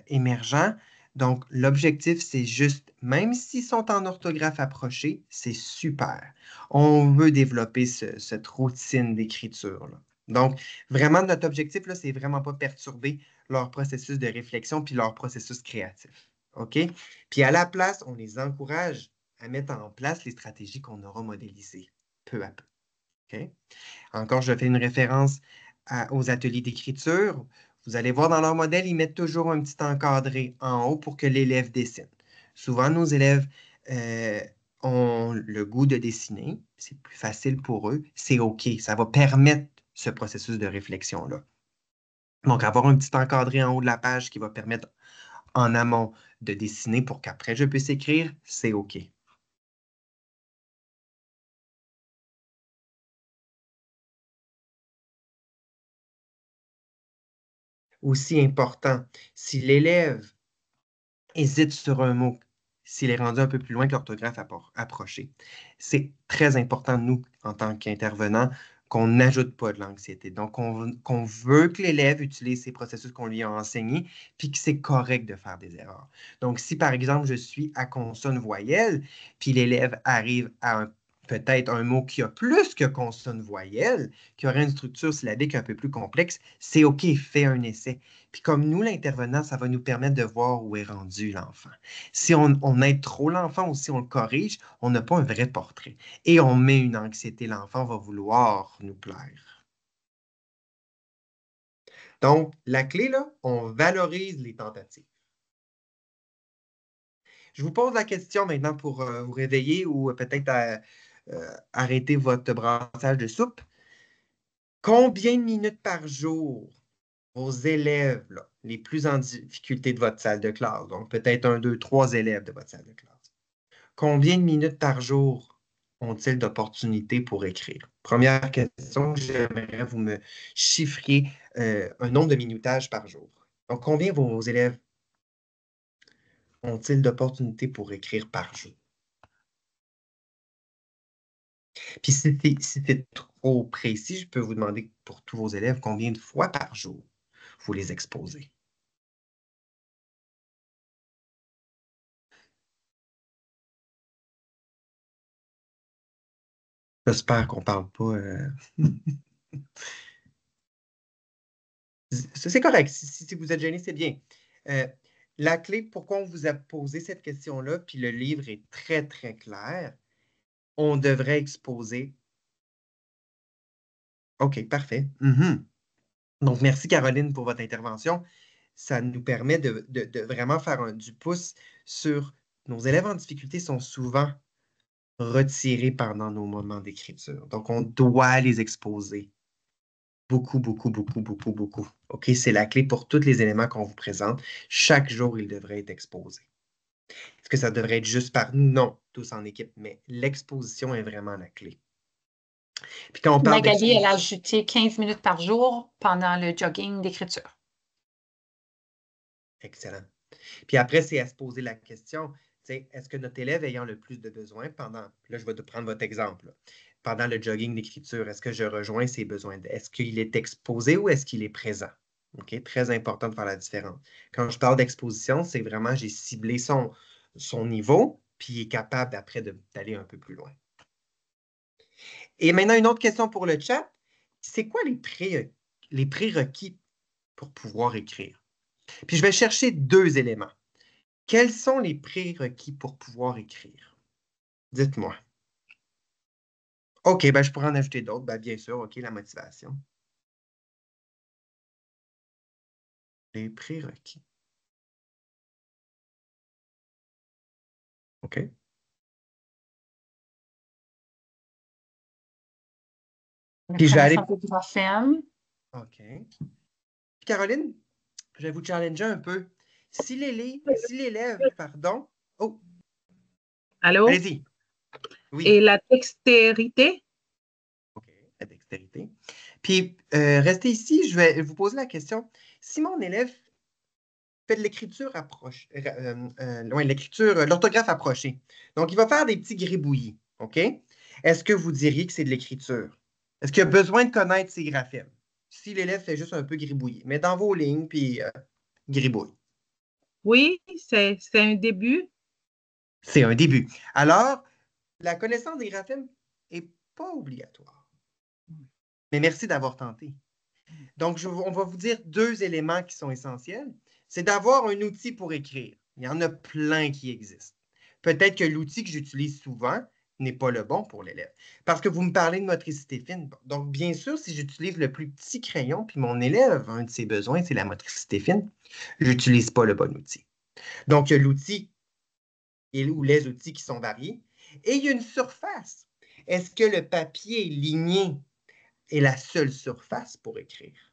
émergents. Donc, l'objectif, c'est juste, même s'ils sont en orthographe approchée, c'est super. On veut développer cette routine d'écriture. Donc, vraiment, notre objectif, là, c'est vraiment pas perturber leur processus de réflexion puis leur processus créatif. OK? Puis à la place, on les encourage à mettre en place les stratégies qu'on aura modélisées peu à peu. OK? Encore, je fais une référence aux ateliers d'écriture. Vous allez voir dans leur modèle, ils mettent toujours un petit encadré en haut pour que l'élève dessine. Souvent, nos élèves ont le goût de dessiner. C'est plus facile pour eux. C'est OK. Ça va permettre ce processus de réflexion-là. Donc, avoir un petit encadré en haut de la page qui va permettre en amont de dessiner pour qu'après je puisse écrire, c'est OK. Aussi important, si l'élève hésite sur un mot, s'il est rendu un peu plus loin que l'orthographe approchée, c'est très important, nous, en tant qu'intervenants, qu'on n'ajoute pas de l'anxiété. Donc, qu'on veut que l'élève utilise ces processus qu'on lui a enseignés, puis que c'est correct de faire des erreurs. Donc, si par exemple, je suis à consonne-voyelle, puis l'élève arrive à peut-être un mot qui a plus que consonne-voyelle, qui aurait une structure syllabique un peu plus complexe, c'est OK, fais un essai. Puis comme nous, l'intervenant, ça va nous permettre de voir où est rendu l'enfant. Si on aide trop l'enfant ou si on le corrige, on n'a pas un vrai portrait. Et on met une anxiété, l'enfant va vouloir nous plaire. Donc, la clé, là, on valorise les tentatives. Je vous pose la question maintenant pour vous réveiller ou peut-être arrêter votre brassage de soupe. Combien de minutes par jour vos élèves, là, les plus en difficulté de votre salle de classe, donc peut-être 1, 2, 3 élèves de votre salle de classe, combien de minutes par jour ont-ils d'opportunités pour écrire? Première question que j'aimerais vous me chiffriez un nombre de minutages par jour. Donc, combien vos élèves ont-ils d'opportunités pour écrire par jour? Puis si c'est trop précis, je peux vous demander pour tous vos élèves combien de fois par jour vous les exposez. J'espère qu'on ne parle pas. C'est correct. Si vous êtes gêné, c'est bien. La clé, pourquoi on vous a posé cette question-là, puis le livre est très, très clair, on devrait exposer. OK, parfait. Donc, merci Caroline pour votre intervention. Ça nous permet de vraiment faire du pouce sur nos élèves en difficulté sont souvent retirés pendant nos moments d'écriture. Donc, on doit les exposer. Beaucoup, beaucoup, beaucoup, beaucoup, beaucoup. OK, c'est la clé pour tous les éléments qu'on vous présente. Chaque jour, ils devraient être exposés. Est-ce que ça devrait être juste par nous? Non, tous en équipe, mais l'exposition est vraiment la clé. Puis quand on parle Magali, elle a ajouté 15 minutes par jour pendant le jogging d'écriture. Excellent. Puis après, c'est à se poser la question, est-ce que notre élève ayant le plus de besoins pendant, là, je vais te prendre votre exemple, là, pendant le jogging d'écriture, est-ce que je rejoins ses besoins? Est-ce qu'il est exposé ou est-ce qu'il est présent? OK? Très important de faire la différence. Quand je parle d'exposition, c'est vraiment, j'ai ciblé son niveau, puis il est capable après d'aller un peu plus loin. Et maintenant, une autre question pour le chat. C'est quoi les prérequis pour pouvoir écrire? Puis je vais chercher 2 éléments. Quels sont les prérequis pour pouvoir écrire? Dites-moi. OK, ben je pourrais en ajouter d'autres. Ben, bien sûr, OK, la motivation. Les prérequis. OK. Puis je vais aller. De graphème. OK. Caroline, je vais vous challenger un peu. Si l'élève, pardon. Oh, Allô? allez-y. Oui. Et la dextérité? OK, la dextérité. Puis, restez ici, je vais vous poser la question. Si mon élève fait de l'écriture l'orthographe approchée, donc il va faire des petits gribouillis, OK? Est-ce que vous diriez que c'est de l'écriture? Est-ce qu'il a besoin de connaître ses graphèmes? Si l'élève fait juste un peu gribouiller, mais dans vos lignes, puis gribouille. Oui, c'est un début. C'est un début. Alors, la connaissance des graphèmes n'est pas obligatoire. mais merci d'avoir tenté. Donc, on va vous dire 2 éléments qui sont essentiels. C'est d'avoir un outil pour écrire. Il y en a plein qui existent. Peut-être que l'outil que j'utilise souvent n'est pas le bon pour l'élève. Parce que vous me parlez de motricité fine. Donc, bien sûr, si j'utilise le plus petit crayon, puis mon élève, un de ses besoins, c'est la motricité fine, je n'utilise pas le bon outil. Donc, il y a l'outil ou les outils qui sont variés. Et il y a une surface. Est-ce que le papier ligné est la seule surface pour écrire?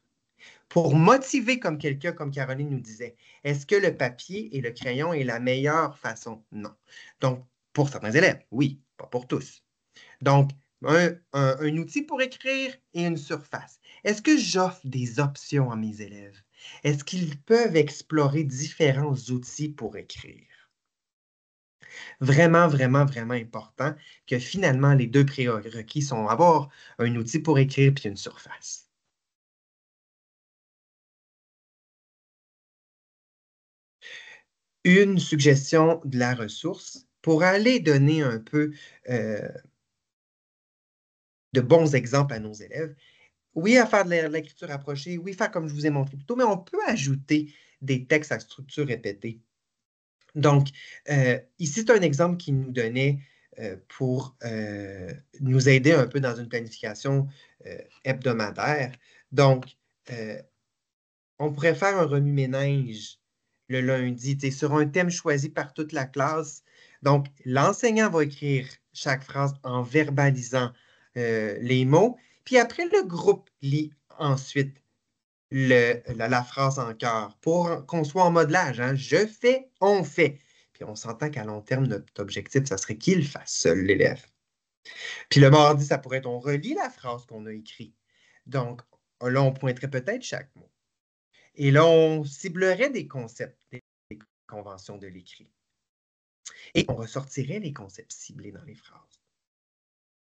Pour motiver comme quelqu'un, comme Caroline nous disait, est-ce que le papier et le crayon est la meilleure façon? Non. Donc, pour certains élèves, oui, pas pour tous. Donc, un outil pour écrire et une surface. Est-ce que j'offre des options à mes élèves? Est-ce qu'ils peuvent explorer différents outils pour écrire? Vraiment, vraiment, vraiment important que finalement, les 2 prérequis sont avoir un outil pour écrire puis une surface. Une suggestion de la ressource pour aller donner un peu de bons exemples à nos élèves. Oui, à faire de l'écriture approchée, oui, faire comme je vous ai montré plus tôt, mais on peut ajouter des textes à structure répétée. Donc, ici, c'est un exemple qui nous donnait pour nous aider un peu dans une planification hebdomadaire. Donc, on pourrait faire un remue-ménage le lundi, sur un thème choisi par toute la classe. Donc, l'enseignant va écrire chaque phrase en verbalisant les mots, puis après, le groupe lit ensuite la phrase en chœur pour qu'on soit en modelage. Hein? Je fais, on fait. Puis on s'entend qu'à long terme, notre objectif, ça serait qu'il fasse seul l'élève. Puis le mardi, ça pourrait être on relit la phrase qu'on a écrite. Donc, là, on pointerait peut-être chaque mot. Et là, on ciblerait des concepts, des conventions de l'écrit. Et on ressortirait les concepts ciblés dans les phrases.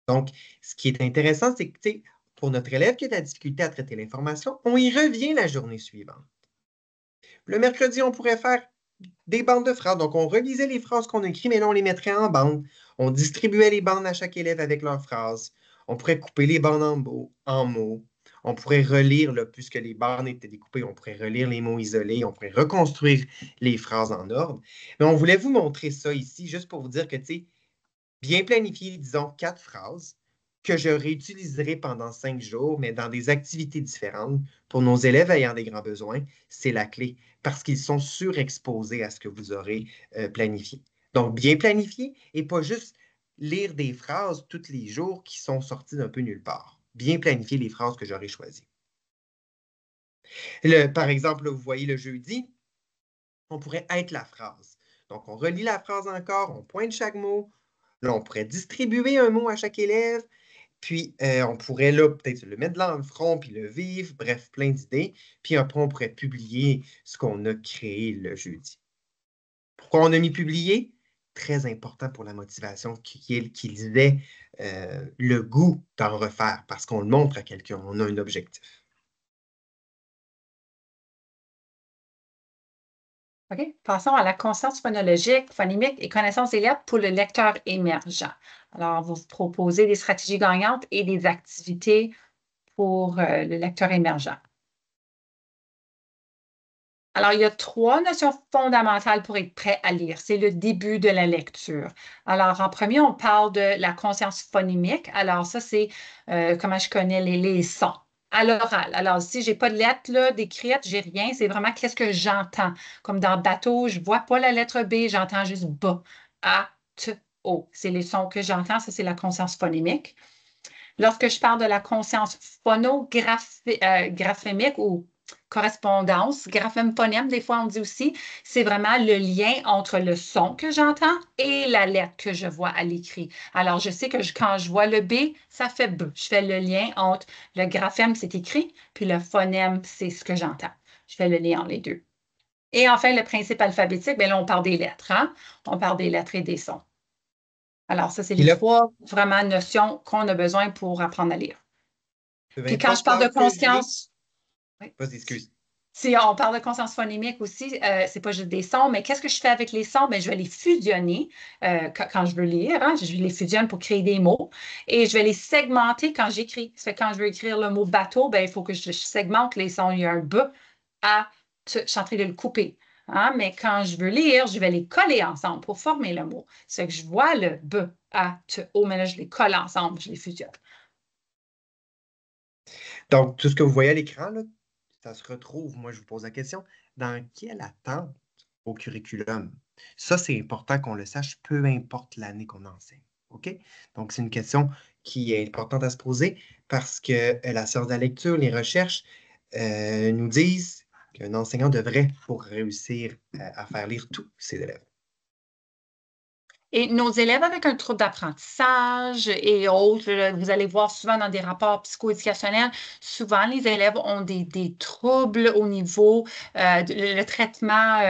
Donc, ce qui est intéressant, c'est que pour notre élève qui a de la difficulté à traiter l'information, on y revient la journée suivante. Le mercredi, on pourrait faire des bandes de phrases. Donc, on relisait les phrases qu'on a écrites, mais là, on les mettrait en bande. On distribuait les bandes à chaque élève avec leurs phrases. On pourrait couper les bandes en mots. On pourrait relire, là, puisque les bandes étaient découpées, on pourrait relire les mots isolés. On pourrait reconstruire les phrases en ordre. Mais on voulait vous montrer ça ici, juste pour vous dire que, bien planifier, disons, 4 phrases que je réutiliserai pendant 5 jours, mais dans des activités différentes. Pour nos élèves ayant des grands besoins, c'est la clé parce qu'ils sont surexposés à ce que vous aurez planifié. Donc, bien planifier et pas juste lire des phrases tous les jours qui sont sorties d'un peu nulle part. Bien planifier les phrases que j'aurai choisies. Par exemple, là, vous voyez le jeudi, on pourrait être la phrase. Donc, on relit la phrase encore, on pointe chaque mot. Là, on pourrait distribuer un mot à chaque élève. Puis, on pourrait là peut-être le mettre dans le front, puis le vivre, bref, plein d'idées. Puis après, on pourrait publier ce qu'on a créé le jeudi. Pourquoi on a mis publier? Très important pour la motivation qu'ils aient le goût d'en refaire parce qu'on le montre à quelqu'un, on a un objectif. OK. Passons à la conscience phonologique, phonimique et connaissance des lettres pour le lecteur émergent. Alors, on va vous proposer des stratégies gagnantes et des activités pour le lecteur émergent. Alors, il y a 3 notions fondamentales pour être prêt à lire. C'est le début de la lecture. Alors, en premier, on parle de la conscience phonimique. Alors, ça, c'est comment je connais les sons à l'oral. Alors, si je n'ai pas de lettre décrite, je n'ai rien. C'est vraiment qu'est-ce que j'entends. Comme dans bateau, je ne vois pas la lettre B, j'entends juste B. A, T, O. C'est les sons que j'entends. Ça, c'est la conscience phonimique. Lorsque je parle de la conscience phonographémique ou correspondance, graphème phonème, des fois on dit aussi, c'est vraiment le lien entre le son que j'entends et la lettre que je vois à l'écrit. Alors, je sais que quand je vois le B, ça fait B. Je fais le lien entre le graphème, c'est écrit, puis le phonème, c'est ce que j'entends. Je fais le lien entre les deux. Et enfin, le principe alphabétique, bien là, on parle des lettres. Hein? On parle des lettres et des sons. Alors, ça, c'est les 3 vraiment notions qu'on a besoin pour apprendre à lire. Puis quand je parle de conscience... Vas-y, excuse. Si on parle de conscience phonémique aussi, c'est pas juste des sons, mais qu'est-ce que je fais avec les sons? Bien, je vais les fusionner quand je veux lire, hein, je les fusionne pour créer des mots et je vais les segmenter quand j'écris. Ça fait que quand je veux écrire le mot bateau, bien, il faut que je segmente les sons. Il y a un B à je suis en train de le couper. Hein, mais quand je veux lire, je vais les coller ensemble pour former le mot. C'est que je vois le B, A, T, O, mais là, je les colle ensemble, je les fusionne. Donc, tout ce que vous voyez à l'écran, là, ça se retrouve, moi, je vous pose la question, dans quelle attente au curriculum? Ça, c'est important qu'on le sache, peu importe l'année qu'on enseigne. OK? Donc, c'est une question qui est importante à se poser parce que la science de la lecture, les recherches nous disent qu'un enseignant devrait, pour réussir à faire lire tous ses élèves. Et nos élèves avec un trouble d'apprentissage et autres, là, vous allez voir souvent dans des rapports psychoéducationnels, souvent les élèves ont des troubles au niveau le traitement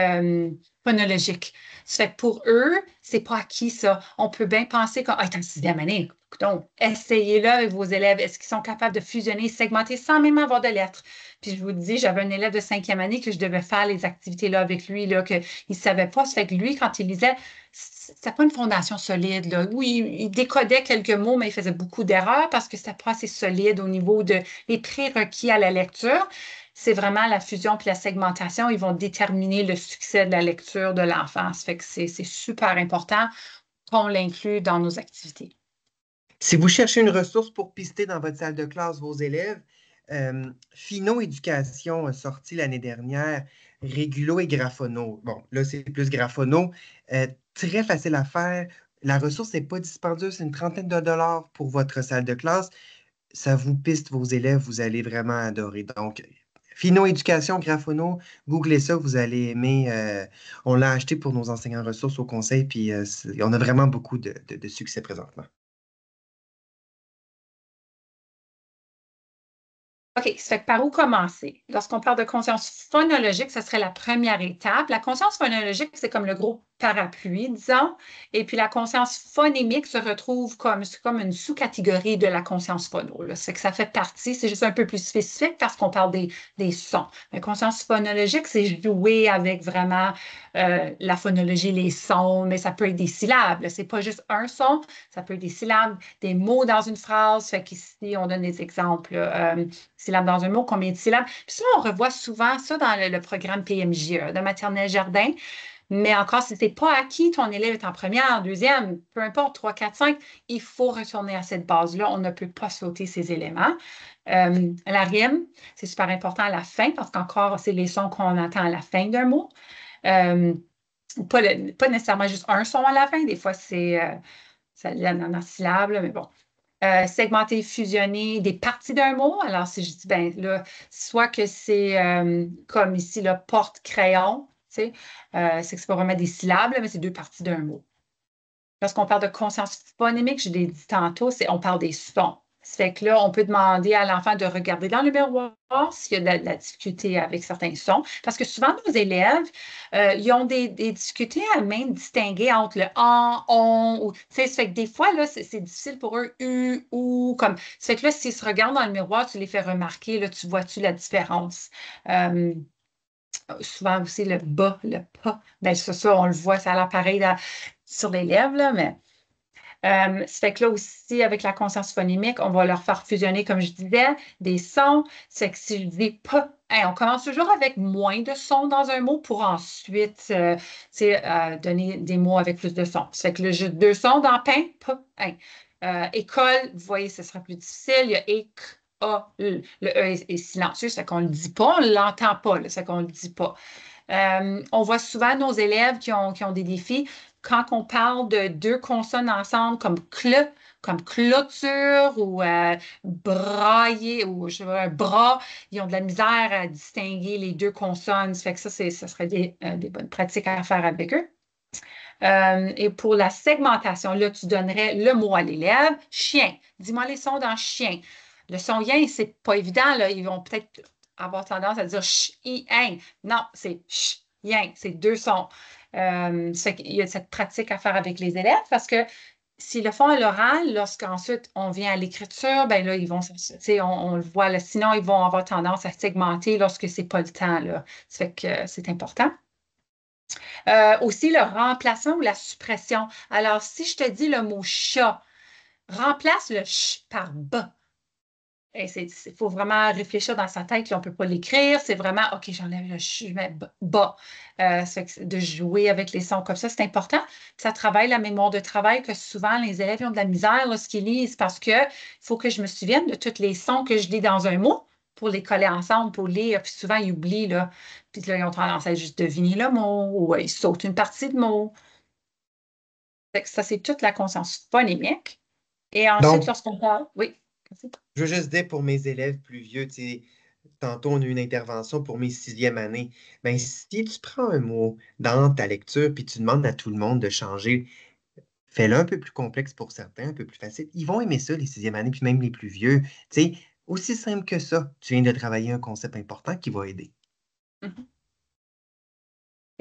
phonologique. Ça fait que pour eux, c'est pas acquis ça. On peut bien penser qu'on est en sixième année. Donc, essayez-le avec vos élèves. Est-ce qu'ils sont capables de fusionner, segmenter sans même avoir de lettres? Puis je vous dis, j'avais un élève de cinquième année que je devais faire les activités là avec lui, là, qu'il ne savait pas. Ça fait que lui, quand il lisait, c'était pas une fondation solide, là. Oui, il décodait quelques mots, mais il faisait beaucoup d'erreurs parce que c'était pas assez solide au niveau des prérequis à la lecture. C'est vraiment la fusion puis la segmentation. Ils vont déterminer le succès de la lecture de l'enfant. Ça fait que c'est super important qu'on l'inclue dans nos activités. Si vous cherchez une ressource pour pister dans votre salle de classe vos élèves, Phino Éducation a sorti l'année dernière Régulo et Graphono. Bon, là, c'est plus Graphono. Très facile à faire. La ressource n'est pas dispendieuse, c'est une trentaine de dollars pour votre salle de classe. Ça vous piste vos élèves, vous allez vraiment adorer. Donc, Phino Éducation, Graphono, googlez ça, vous allez aimer. On l'a acheté pour nos enseignants ressources au conseil, puis on a vraiment beaucoup de succès présentement. OK, ça fait que par où commencer? Lorsqu'on parle de conscience phonologique, ce serait la première étape. La conscience phonologique, c'est comme le gros parapluie, disons. Et puis la conscience phonémique se retrouve comme une sous-catégorie de la conscience phono. Là. C'est que ça fait partie, c'est juste un peu plus spécifique parce qu'on parle des sons. La conscience phonologique, c'est jouer avec vraiment la phonologie, les sons, mais ça peut être des syllabes. C'est pas juste un son, ça peut être des syllabes, des mots dans une phrase. Fait qu'ici, on donne des exemples. Syllabes dans un mot, combien de syllabes. Puis ça, on revoit souvent ça dans le programme PMJ de maternelle jardin. Mais encore, si ce n'est pas acquis, ton élève est en première, en deuxième, peu importe, 3, 4, 5, il faut retourner à cette base-là. On ne peut pas sauter ces éléments. La rime, c'est super important à la fin parce qu'encore, c'est les sons qu'on entend à la fin d'un mot. Pas nécessairement juste un son à la fin. Des fois, c'est ça dans la syllabe, mais bon. Segmenter, fusionner des parties d'un mot. Alors, si je dis, ben là, soit que c'est comme ici, le porte-crayon, tu sais, c'est que c'est pas vraiment des syllabes, mais c'est deux parties d'un mot. Lorsqu'on parle de conscience phonémique, je l'ai dit tantôt, on parle des sons. Ça fait que là, on peut demander à l'enfant de regarder dans le miroir s'il y a de la difficulté avec certains sons. Parce que souvent, nos élèves, ils ont des difficultés à même distinguer entre le en, on, ou, ça fait que des fois, là, c'est difficile pour eux, ou, comme. Ça fait que là, s'ils se regardent dans le miroir, tu les fais remarquer, là, tu vois-tu la différence? Souvent aussi, le bas, le pas, bien, ça, on le voit, ça a l'air pareil sur les lèvres, là, mais. Ça fait que là aussi, avec la conscience phonimique, on va leur faire fusionner, comme je disais, des sons. Ça fait que si je dis pas, on commence toujours avec moins de sons dans un mot pour ensuite donner des mots avec plus de sons. Ça fait que j'ai deux sons dans pain, pas, école, vous voyez, ce sera plus difficile. Il y a A, le E est silencieux, ça fait qu'on ne le dit pas, on ne l'entend pas, ça fait qu'on ne le dit pas. On voit souvent nos élèves qui ont des défis quand on parle de deux consonnes ensemble comme comme clôture ou brailler ou je sais pas, un bras, ils ont de la misère à distinguer les deux consonnes. Ça fait que ça serait des bonnes pratiques à faire avec eux. Et pour la segmentation, là, tu donnerais le mot à l'élève, chien. Dis-moi les sons dans chien. Le son yin, c'est pas évident, là. Ils vont peut-être avoir tendance à dire ch, i, in. Non, c'est ch, yin. C'est deux sons. Ça fait qu'il y a cette pratique à faire avec les élèves parce que s'ils le font à l'oral, lorsqu'ensuite on vient à l'écriture, ben là, ils vont, on le voit, là, sinon ils vont avoir tendance à segmenter lorsque c'est pas le temps, là. Ça fait que c'est important. Aussi, le remplacement ou la suppression. Alors, si je te dis le mot chat, remplace le ch par ba. Il faut vraiment réfléchir dans sa tête. Là, on ne peut pas l'écrire. C'est vraiment, OK, j'enlève le ch, je mets bas. Ça fait que de jouer avec les sons comme ça, c'est important. Puis ça travaille la mémoire de travail que souvent les élèves ont de la misère lorsqu'ils lisent parce qu'il faut que je me souvienne de tous les sons que je lis dans un mot pour les coller ensemble, pour lire. Puis souvent, ils oublient, là. Puis là, ils ont tendance à juste deviner le mot ou ils sautent une partie de mot. Fait que ça, c'est toute la conscience phonémique. Et ensuite, Donc, lorsqu'on parle, oui. Vas-y. je veux juste dire pour mes élèves plus vieux, tu sais, tantôt on a eu une intervention pour mes sixième années. Ben, si tu prends un mot dans ta lecture puis tu demandes à tout le monde de changer, fais-le un peu plus complexe pour certains, un peu plus facile. Ils vont aimer ça, les sixième années, puis même les plus vieux. Tu sais, aussi simple que ça, tu viens de travailler un concept important qui va aider. Mhm.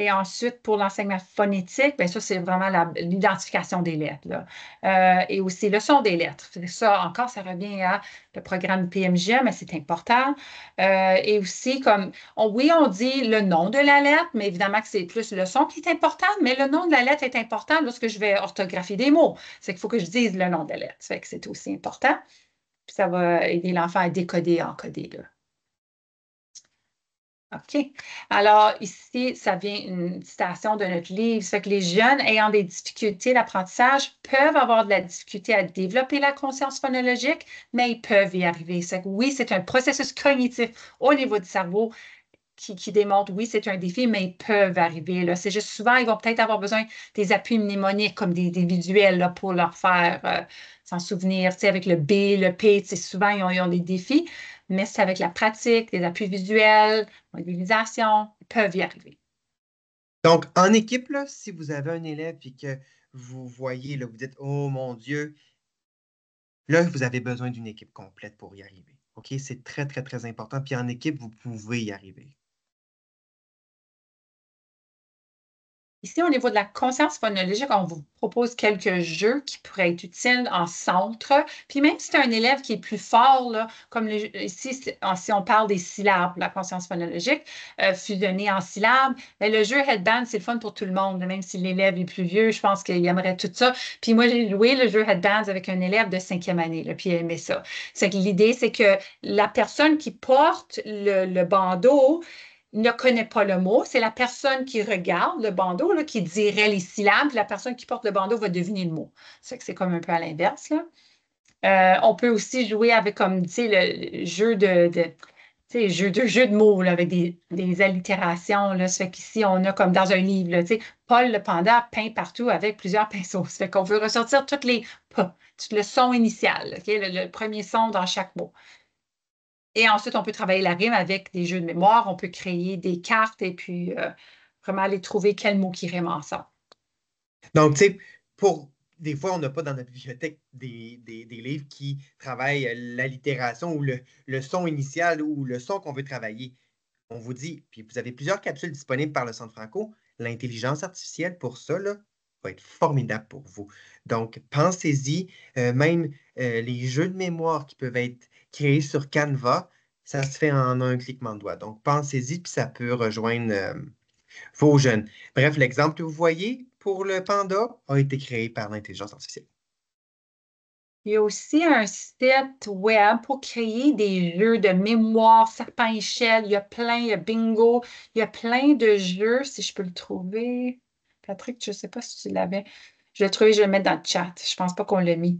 Et ensuite, pour l'enseignement phonétique, bien, ça, c'est vraiment l'identification des lettres, là. Et aussi le son des lettres. Ça, encore, ça revient à le programme PMG, mais c'est important. Et aussi, comme, oui, on dit le nom de la lettre, mais évidemment que c'est plus le son qui est important, mais le nom de la lettre est important lorsque je vais orthographier des mots. C'est qu'il faut que je dise le nom de la lettre. Ça fait que c'est aussi important. Puis ça va aider l'enfant à décoder et encoder, là. OK. Alors, ici, ça vient une citation de notre livre. Ça fait que les jeunes ayant des difficultés d'apprentissage peuvent avoir de la difficulté à développer la conscience phonologique, mais ils peuvent y arriver. Ça fait que oui, c'est un processus cognitif au niveau du cerveau qui démontre, oui, c'est un défi, mais ils peuvent arriver, là. C'est juste souvent, ils vont peut-être avoir besoin des appuis mnémoniques, comme des visuels, là, pour leur faire s'en souvenir. Tu sais, avec le B, le P, tu sais, souvent, ils ont des défis, mais c'est avec la pratique, des appuis visuels, modélisation, ils peuvent y arriver. Donc, en équipe, là, si vous avez un élève et que vous voyez, là, vous dites, oh mon Dieu, là, vous avez besoin d'une équipe complète pour y arriver. OK? C'est très, très, très important. Puis en équipe, vous pouvez y arriver. Ici, au niveau de la conscience phonologique, on vous propose quelques jeux qui pourraient être utiles en centre. Puis même si c'est un élève qui est plus fort, là, comme ici, si on parle des syllabes, la conscience phonologique, fusionnée en syllabes, bien, le jeu Headband, c'est le fun pour tout le monde. Même si l'élève est plus vieux, je pense qu'il aimerait tout ça. Puis moi, j'ai joué le jeu Headbands avec un élève de 5e année, là, puis il aimait ça. C'est que l'idée, c'est que la personne qui porte le bandeau ne connaît pas le mot. C'est la personne qui regarde le bandeau là, qui dirait les syllabes, puis la personne qui porte le bandeau va deviner le mot. C'est comme un peu à l'inverse, là. On peut aussi jouer avec, comme, tu sais, le jeu tu sais, jeu de mots là, avec des allitérations. Là. Ça fait qu'ici, on a comme dans un livre, là, tu sais, Paul le panda peint partout avec plusieurs pinceaux. Ça fait qu'on veut ressortir tous les pas, tout le son initial, OK, le premier son dans chaque mot. Et ensuite, on peut travailler la rime avec des jeux de mémoire. On peut créer des cartes et puis vraiment aller trouver quel mot qui rime ensemble. Donc, tu sais, des fois, on n'a pas dans notre bibliothèque des livres qui travaillent l'allitération ou le son initial ou le son qu'on veut travailler. On vous dit, puis vous avez plusieurs capsules disponibles par le Centre Franco. L'intelligence artificielle pour ça, là, va être formidable pour vous. Donc, pensez-y. Même les jeux de mémoire qui peuvent être créés sur Canva, ça se fait en un cliquement de doigt. Donc, pensez-y, puis ça peut rejoindre vos jeunes. Bref, l'exemple que vous voyez pour le panda a été créé par l'intelligence artificielle. Il y a aussi un site web pour créer des jeux de mémoire, serpent-échelle. Il y a plein, il y a bingo, il y a plein de jeux, si je peux le trouver. Patrick, je ne sais pas si tu l'avais. Je vais le trouver, je vais le mettre dans le chat. Je ne pense pas qu'on l'a mis.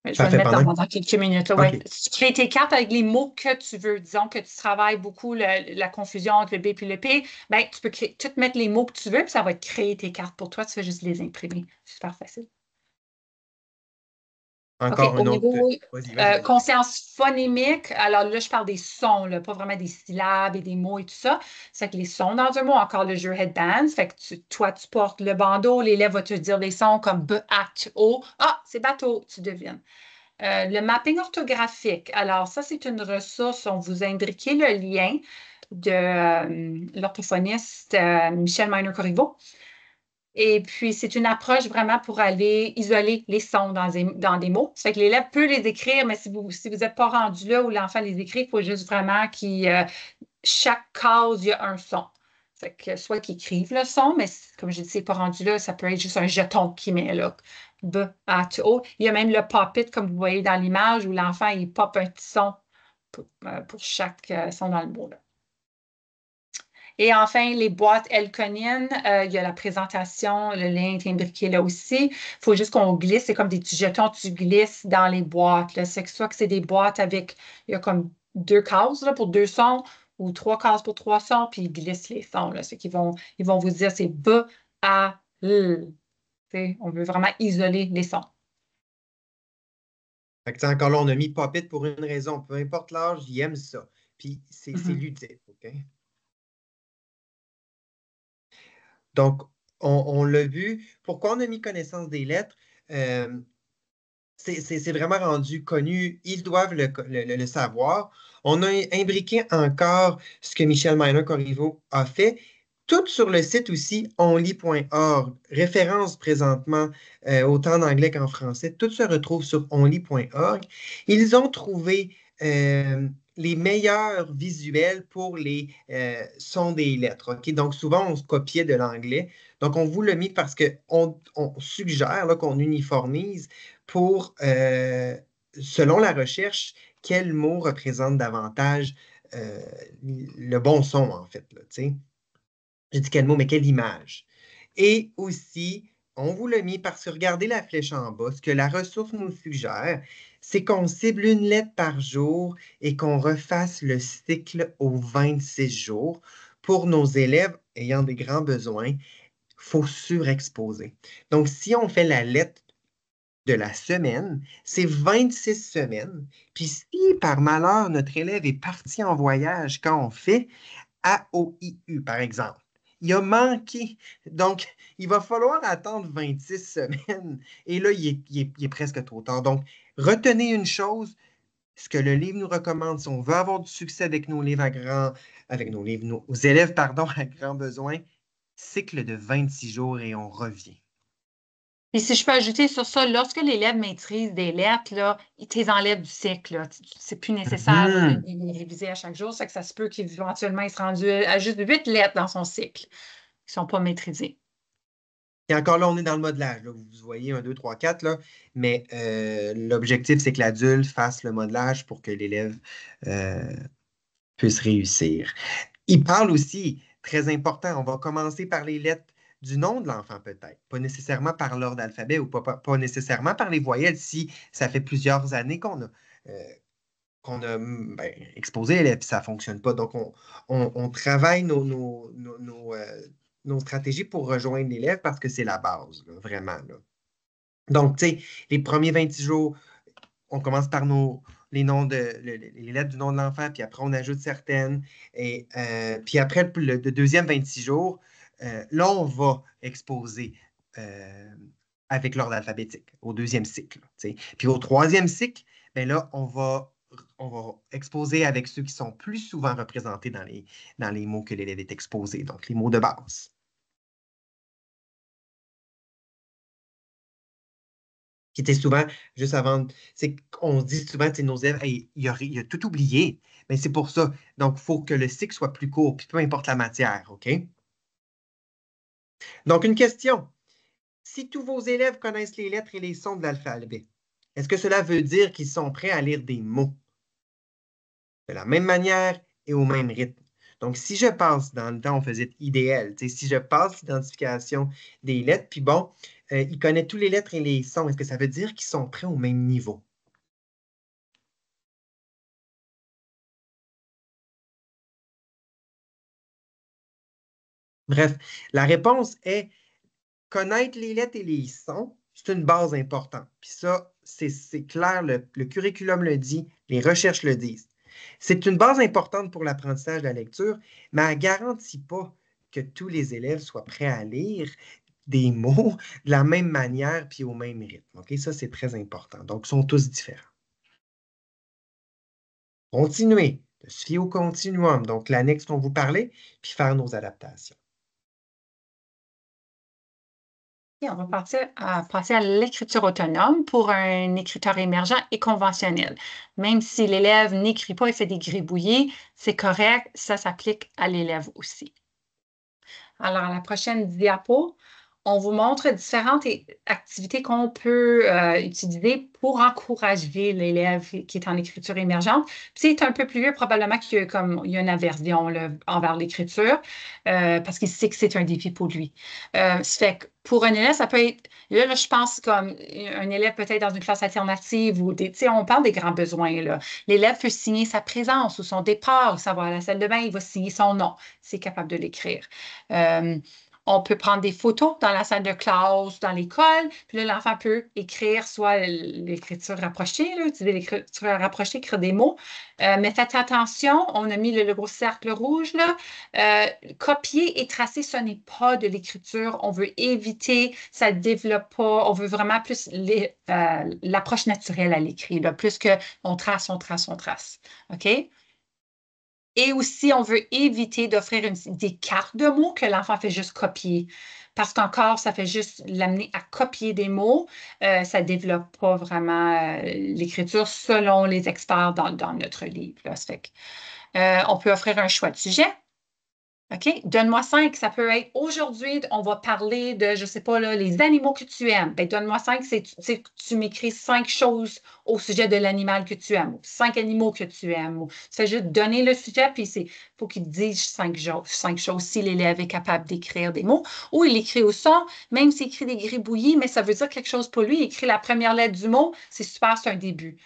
Je vais le Parfait, mettre pendant dans quelques minutes. Là, OK. ouais. Tu crées tes cartes avec les mots que tu veux. Disons que tu travailles beaucoup la confusion entre le B et le P. Ben, tu peux tout mettre les mots que tu veux, puis ça va te créer tes cartes pour toi. Tu fais juste les imprimer. C'est super facile. OK, Encore au une autre. niveau Vas-y. conscience phonémique, alors là, je parle des sons, là, pas vraiment des syllabes et des mots et tout ça. C'est que les sons dans un mot, encore le jeu Headbands, fait que toi, tu portes le bandeau, l'élève va te dire des sons comme B, A, T, O. Ah, c'est bateau, tu devines. Le mapping orthographique. Alors, ça, c'est une ressource. On vous a indiqué le lien de l'orthophoniste Michel Minor-Corriveau. Et puis, c'est une approche vraiment pour aller isoler les sons dans des mots. Ça fait que l'élève peut les écrire, mais si vous n'êtes pas rendu là où l'enfant les écrit, il faut juste vraiment chaque case, il y a un son. Fait que soit qu'ils écrivent le son, mais comme je dis, c'est pas rendu là, ça peut être juste un jeton qu'il met là. B, A, T, O. Il y a même le pop-it, comme vous voyez dans l'image, où l'enfant, il pop un petit son pour chaque son dans le mot, là. Et enfin, les boîtes Elconine, il y a la présentation, le lien est imbriqué là aussi. Il faut juste qu'on glisse, c'est comme des petits jetons, tu glisses dans les boîtes, là. C'est que soit que c'est des boîtes avec, il y a comme 2 cases là, pour 2 sons ou 3 cases pour 3 sons, puis ils glissent les sons, là. C'est ils vont vous dire c'est B, A, L. T'sais, on veut vraiment isoler les sons. Fait que, encore là, on a mis Pop-It pour une raison. Peu importe l'âge, ils aiment ça. Puis c'est ludique, OK? Donc, on l'a vu. Pourquoi on a mis connaissance des lettres? C'est vraiment rendu connu. Ils doivent le savoir. On a imbriqué encore ce que Michel Miner-Corriveau a fait. Tout sur le site aussi, only.org. Référence présentement, autant en anglais qu'en français. Tout se retrouve sur only.org. Ils ont trouvé les meilleurs visuels pour les sons des lettres. OK? Donc, souvent, on se copiait de l'anglais. Donc, on vous l'a mis parce qu'on suggère qu'on uniformise pour, selon la recherche, quel mot représente davantage le bon son, en fait. Là, tu sais. Je dis quel mot, mais quelle image. Et aussi, on vous l'a mis parce que regardez la flèche en bas. Ce que la ressource nous suggère, c'est qu'on cible une lettre par jour et qu'on refasse le cycle aux 26 jours. Pour nos élèves ayant des grands besoins, il faut surexposer. Donc, si on fait la lettre de la semaine, c'est 26 semaines. Puis si par malheur, notre élève est parti en voyage quand on fait AOIU, par exemple, il a manqué. Donc, il va falloir attendre 26 semaines. Et là, il est presque trop tard. Donc, retenez une chose, ce que le livre nous recommande, si on veut avoir du succès avec nos livres avec nos livres, nos élèves, pardon, à grands besoins, cycle de 26 jours et on revient. Et si je peux ajouter sur ça, lorsque l'élève maîtrise des lettres, là, il te les enlève du cycle, là. C'est plus nécessaire là, de les réviser à chaque jour. C'est que ça se peut qu'éventuellement, il se rendu à juste 8 lettres dans son cycle qui ne sont pas maîtrisées. Et encore là, on est dans le modelage. Là. Vous voyez 1, 2, 3, 4, là. Mais l'objectif, c'est que l'adulte fasse le modelage pour que l'élève puisse réussir. Il parle aussi, très important, on va commencer par les lettres du nom de l'enfant peut-être, pas nécessairement par l'ordre d'alphabet ou pas nécessairement par les voyelles si ça fait plusieurs années qu'on a exposé l'élève et ça ne fonctionne pas. Donc, on travaille nos stratégies pour rejoindre l'élève parce que c'est la base, là, vraiment. Là. Donc, tu sais, les premiers 26 jours, on commence par les noms les lettres du nom de l'enfant, puis après, on ajoute certaines. Et puis après, le deuxième 26 jours, là, on va exposer avec l'ordre alphabétique au deuxième cycle. Tu sais. Puis au troisième cycle, ben là, on va exposer avec ceux qui sont plus souvent représentés dans les mots que l'élève est exposé, donc les mots de base. Qui était souvent, juste avant, c'est qu'on se dit souvent, nos élèves, hey, il a tout oublié. Mais c'est pour ça. Donc, il faut que le cycle soit plus court, puis peu importe la matière, OK? Donc, une question. Si tous vos élèves connaissent les lettres et les sons de l'alphabet, est-ce que cela veut dire qu'ils sont prêts à lire des mots de la même manière et au même rythme? Donc, si je passe, dans le temps, on faisait IDL, si je passe l'identification des lettres, puis bon, ils connaissent toutes les lettres et les sons, est-ce que ça veut dire qu'ils sont prêts au même niveau? Bref, la réponse est connaître les lettres et les sons, c'est une base importante. Puis ça, c'est clair, le curriculum le dit, les recherches le disent. C'est une base importante pour l'apprentissage de la lecture, mais elle ne garantit pas que tous les élèves soient prêts à lire des mots de la même manière puis au même rythme. OK? Ça, c'est très important. Donc, ils sont tous différents. Continuez de se fier au continuum, donc l'annexe dont vous parlez, puis faire nos adaptations. Et on va passer à l'écriture autonome pour un écriteur émergent et conventionnel. Même si l'élève n'écrit pas et fait des gribouillis, c'est correct, ça s'applique à l'élève aussi. Alors, à la prochaine diapo, on vous montre différentes activités qu'on peut utiliser pour encourager l'élève qui est en écriture émergente. Puis, c'est un peu plus vieux, probablement qu'il y a une aversion là, envers l'écriture parce qu'il sait que c'est un défi pour lui. Ça fait que pour un élève, ça peut être, là je pense comme un élève peut-être dans une classe alternative ou on parle des grands besoins, là. L'élève peut signer sa présence ou son départ, il s'en va à la salle de bain, il va signer son nom, c'est capable de l'écrire. On peut prendre des photos dans la salle de classe, dans l'école, puis là, l'enfant peut écrire soit l'écriture rapprochée, là, utiliser l'écriture rapprochée, écrire des mots. Mais faites attention, on a mis le gros cercle rouge, là. Copier et tracer, ce n'est pas de l'écriture. On veut éviter, ça ne développe pas. On veut vraiment plus l'approche naturelle à l'écrit, là, plus qu'on trace, on trace, on trace. OK? Et aussi, on veut éviter d'offrir des cartes de mots que l'enfant fait juste copier. Parce qu'encore, ça fait juste l'amener à copier des mots. Ça ne développe pas vraiment l'écriture selon les experts dans notre livre, là. Ça fait on peut offrir un choix de sujet. OK? Donne-moi 5, ça peut être aujourd'hui, on va parler de, je ne sais pas, là, les animaux que tu aimes. Bien, donne-moi 5, tu m'écris 5 choses au sujet de l'animal que tu aimes, ou 5 animaux que tu aimes. C'est juste donner le sujet, puis il faut qu'il dise 5 choses si l'élève est capable d'écrire des mots. Ou il écrit au son, même s'il écrit des gribouillis, mais ça veut dire quelque chose pour lui. Il écrit la première lettre du mot, c'est super, c'est un début.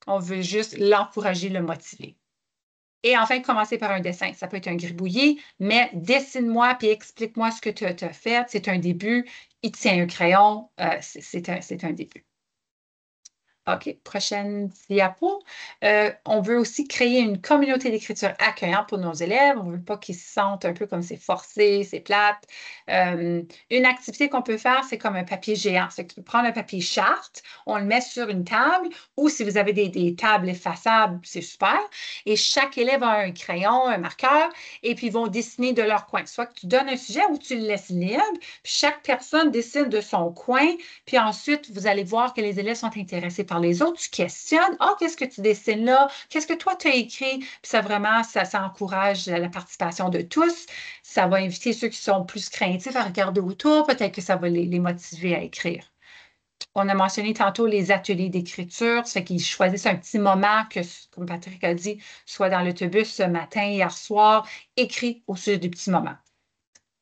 On veut juste l'encourager, le motiver. Et enfin, commencer par un dessin. Ça peut être un gribouillis, mais dessine-moi puis explique-moi ce que tu as fait. C'est un début. Il tient un crayon. C'est un début. OK, prochaine diapo. On veut aussi créer une communauté d'écriture accueillante pour nos élèves. On ne veut pas qu'ils se sentent un peu comme c'est forcé, c'est plate. Une activité qu'on peut faire, c'est comme un papier géant. C'est que tu peux prendre un papier charte, on le met sur une table, ou si vous avez des tables effaçables, c'est super. Et chaque élève a un crayon, un marqueur, et puis ils vont dessiner de leur coin. Soit que tu donnes un sujet ou tu le laisses libre, puis chaque personne dessine de son coin, puis ensuite, vous allez voir que les élèves sont intéressés par les autres. Tu questionnes, « Ah, qu'est-ce que tu dessines là? Qu'est-ce que toi, tu as écrit? » Puis ça, vraiment, ça encourage la participation de tous. Ça va inviter ceux qui sont plus craintifs à regarder autour. Peut-être que ça va les motiver à écrire. On a mentionné tantôt les ateliers d'écriture. Ça fait qu'ils choisissent un petit moment que, comme Patrick a dit, soit dans l'autobus ce matin, hier soir, écrit au sujet du petit moment.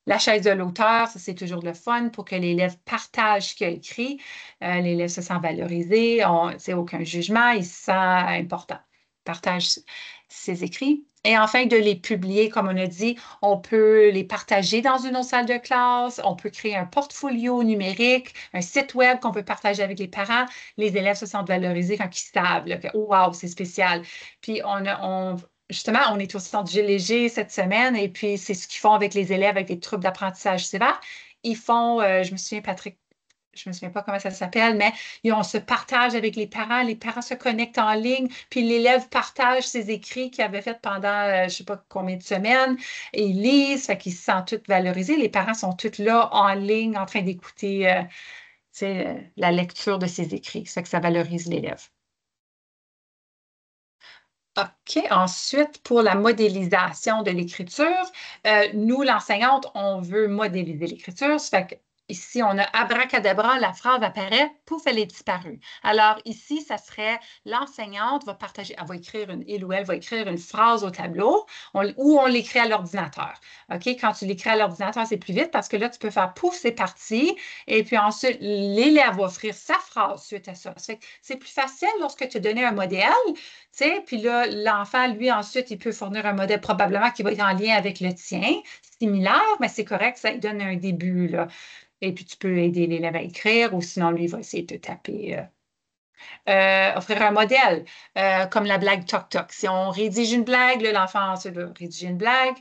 La chaise de l'auteur, ça c'est toujours le fun pour que l'élève partage ce qu'il a écrit. L'élève se sent valorisé, c'est aucun jugement, il se sent important. Partage ses écrits. Et enfin, de les publier, comme on a dit, on peut les partager dans une autre salle de classe, on peut créer un portfolio numérique, un site web qu'on peut partager avec les parents. Les élèves se sentent valorisés quand ils savent là, que « wow, c'est spécial ». Puis justement, on est au centre Gilles Léger cette semaine et puis c'est ce qu'ils font avec les élèves avec des troubles d'apprentissage sévères. Ils font, je me souviens, Patrick, je ne me souviens pas comment ça s'appelle, mais on se partage avec les parents se connectent en ligne, puis l'élève partage ses écrits qu'il avait fait pendant je ne sais pas combien de semaines, et ils lisent, fait qu'ils se sentent tous valorisés. Les parents sont tous là en ligne en train d'écouter la lecture de ses écrits. Ça fait que ça valorise l'élève. OK. Ensuite, pour la modélisation de l'écriture, nous, l'enseignante, on veut modéliser l'écriture. Ça fait que ici, on a abracadabra, la phrase apparaît, pouf, elle est disparue. Alors ici, ça serait l'enseignante va partager, elle va écrire il ou elle va écrire une phrase au tableau ou on l'écrit à l'ordinateur. OK? Quand tu l'écris à l'ordinateur, c'est plus vite parce que là, tu peux faire pouf, c'est parti. Et puis ensuite, l'élève va offrir sa phrase suite à ça. Ça fait que c'est plus facile lorsque tu donnais un modèle. Puis là, l'enfant, lui, ensuite, il peut fournir un modèle probablement qui va être en lien avec le tien, similaire, mais c'est correct, ça lui donne un début, là. Et puis, tu peux aider l'élève à écrire ou sinon, lui, il va essayer de te taper. Offrir un modèle, comme la blague toc-toc. Si on rédige une blague, l'enfant ensuite va rédiger une blague.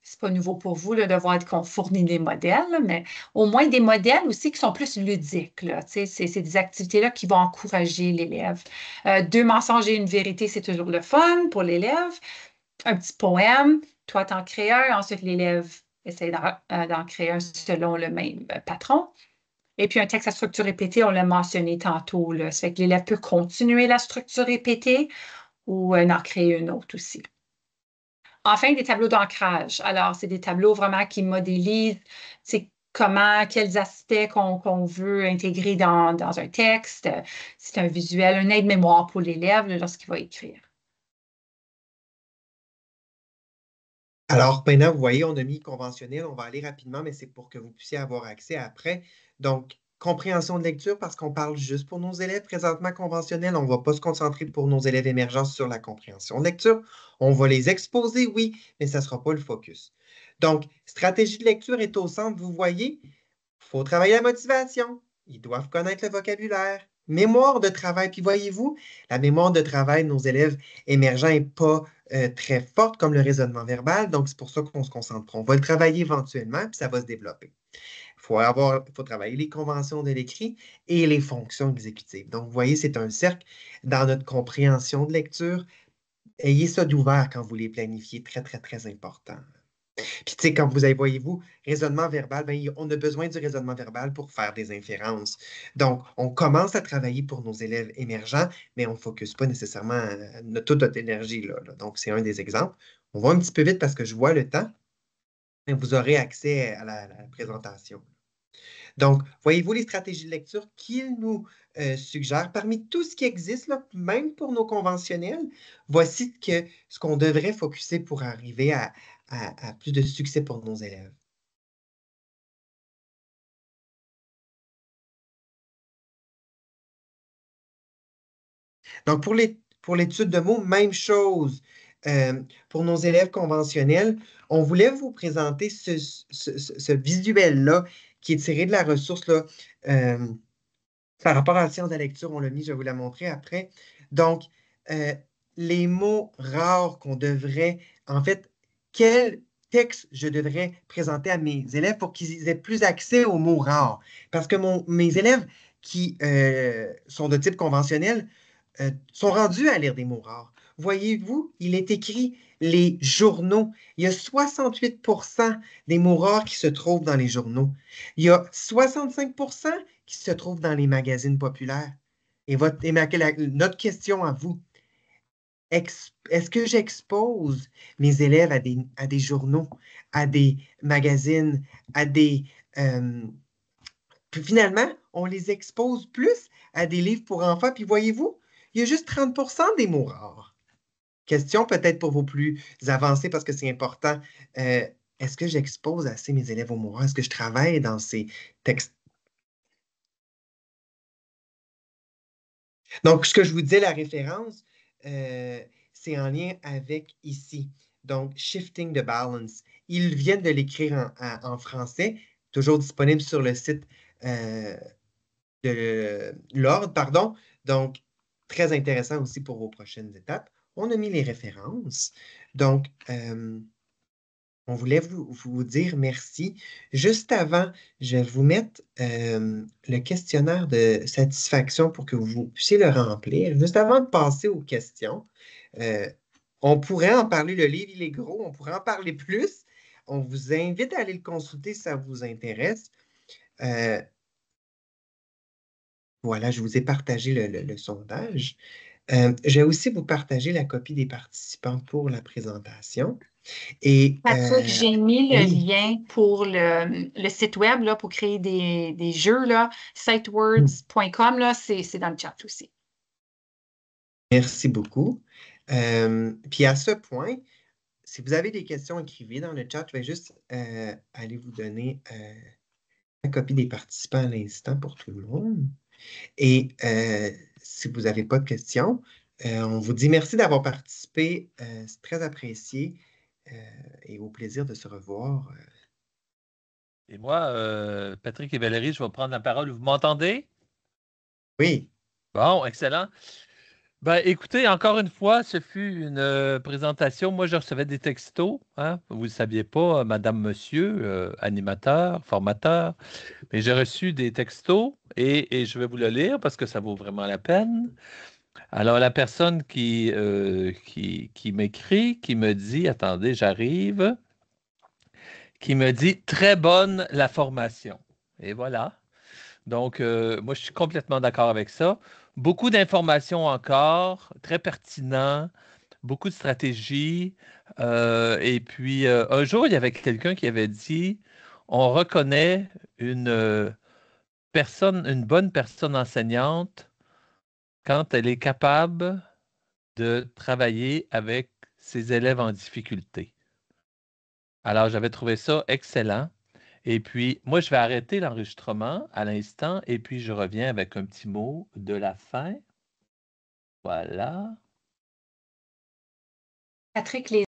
C'est pas nouveau pour vous là, de voir qu'on fournit des modèles, là, mais au moins des modèles aussi qui sont plus ludiques. C'est des activités-là qui vont encourager l'élève. 2 mensonges et une vérité, c'est toujours le fun pour l'élève. Un petit poème, toi t'en crées un, ensuite l'élève essaie d'en créer un selon le même patron. Et puis, un texte à structure répétée, on l'a mentionné tantôt, là. Ça fait que l'élève peut continuer la structure répétée ou en créer une autre aussi. Enfin, des tableaux d'ancrage. Alors, c'est des tableaux vraiment qui modélisent quels aspects qu'on veut intégrer dans un texte. C'est un visuel, un aide-mémoire pour l'élève là, lorsqu'il va écrire. Alors, maintenant, vous voyez, on a mis conventionnel. On va aller rapidement, mais c'est pour que vous puissiez avoir accès après. Donc, compréhension de lecture, parce qu'on parle juste pour nos élèves présentement conventionnels. On ne va pas se concentrer pour nos élèves émergents sur la compréhension de lecture. On va les exposer, oui, mais ça ne sera pas le focus. Donc, stratégie de lecture est au centre. Vous voyez, il faut travailler la motivation. Ils doivent connaître le vocabulaire. Mémoire de travail. Puis voyez-vous, la mémoire de travail de nos élèves émergents n'est pas très forte comme le raisonnement verbal. Donc, c'est pour ça qu'on se concentre. On va le travailler éventuellement, puis ça va se développer. Il faut travailler les conventions de l'écrit et les fonctions exécutives. Donc, vous voyez, c'est un cercle dans notre compréhension de lecture. Ayez ça d'ouvert quand vous les planifiez. Très, très, très important. Puis, tu sais, quand vous avez, voyez-vous, raisonnement verbal, bien, on a besoin du raisonnement verbal pour faire des inférences. Donc, on commence à travailler pour nos élèves émergents, mais on ne focus pas nécessairement toute notre énergie là. Donc, c'est un des exemples. On va un petit peu vite parce que je vois le temps, mais vous aurez accès à la présentation. Donc, voyez-vous les stratégies de lecture qu'il nous suggère parmi tout ce qui existe, là, même pour nos conventionnels, voici ce qu'on devrait focuser pour arriver à plus de succès pour nos élèves. Donc, pour l'étude de mots, même chose. Pour nos élèves conventionnels, on voulait vous présenter ce visuel-là qui est tiré de la ressource là, par rapport à la science de la lecture. On l'a mis, je vais vous la montrer après. Donc, les mots rares qu'on devrait, en fait, quel texte je devrais présenter à mes élèves pour qu'ils aient plus accès aux mots rares. Parce que mes élèves qui sont de type conventionnel sont rendus à lire des mots rares. Voyez-vous, il est écrit les journaux. Il y a 68% des mots rares qui se trouvent dans les journaux. Il y a 65% qui se trouvent dans les magazines populaires. Et notre question à vous, est-ce que j'expose mes élèves à des journaux, à des magazines, à des... puis finalement, on les expose plus à des livres pour enfants. Puis voyez-vous, il y a juste 30% des mots rares. Question peut-être pour vos plus avancés parce que c'est important. Est-ce que j'expose assez mes élèves aux mots rares? Est-ce que je travaille dans ces textes? Donc, ce que je vous disais, la référence, c'est en lien avec ici. Donc, Shifting the Balance. Ils viennent de l'écrire en français, toujours disponible sur le site de l'ordre, pardon. Donc, très intéressant aussi pour vos prochaines étapes. On a mis les références. Donc, on voulait vous dire merci. Juste avant, je vais vous mettre le questionnaire de satisfaction pour que vous puissiez le remplir. Juste avant de passer aux questions, on pourrait en parler, le livre, il est gros, on pourrait en parler plus. On vous invite à aller le consulter si ça vous intéresse. Voilà, je vous ai partagé le sondage. Je vais aussi vous partager la copie des participants pour la présentation. Et, Patrick, j'ai mis le oui. lien pour le site web là, pour créer des jeux, là, sitewords.com, là, c'est dans le chat aussi. Merci beaucoup. Puis à ce point, si vous avez des questions, écrivez dans le chat. Je vais juste aller vous donner la copie des participants à l'instant pour tout le monde. Et si vous n'avez pas de questions, on vous dit merci d'avoir participé. C'est très apprécié et au plaisir de se revoir. Et moi, Patrick et Valérie, je vais prendre la parole. Vous m'entendez? Oui. Bon, excellent. Ben, écoutez, encore une fois, ce fut une présentation. Moi, je recevais des textos. Hein? Vous ne saviez pas, madame, monsieur, animateur, formateur. Mais j'ai reçu des textos et je vais vous le lire parce que ça vaut vraiment la peine. Alors, la personne qui m'écrit, qui me dit, attendez, j'arrive, qui me dit très bonne la formation. Et voilà. Donc, moi, je suis complètement d'accord avec ça. Beaucoup d'informations encore, très pertinent, beaucoup de stratégies. Et puis, un jour, il y avait quelqu'un qui avait dit, on reconnaît une une bonne personne enseignante quand elle est capable de travailler avec ses élèves en difficulté. Alors, j'avais trouvé ça excellent. Et puis, moi, je vais arrêter l'enregistrement à l'instant et puis je reviens avec un petit mot de la fin. Voilà. Patrick, les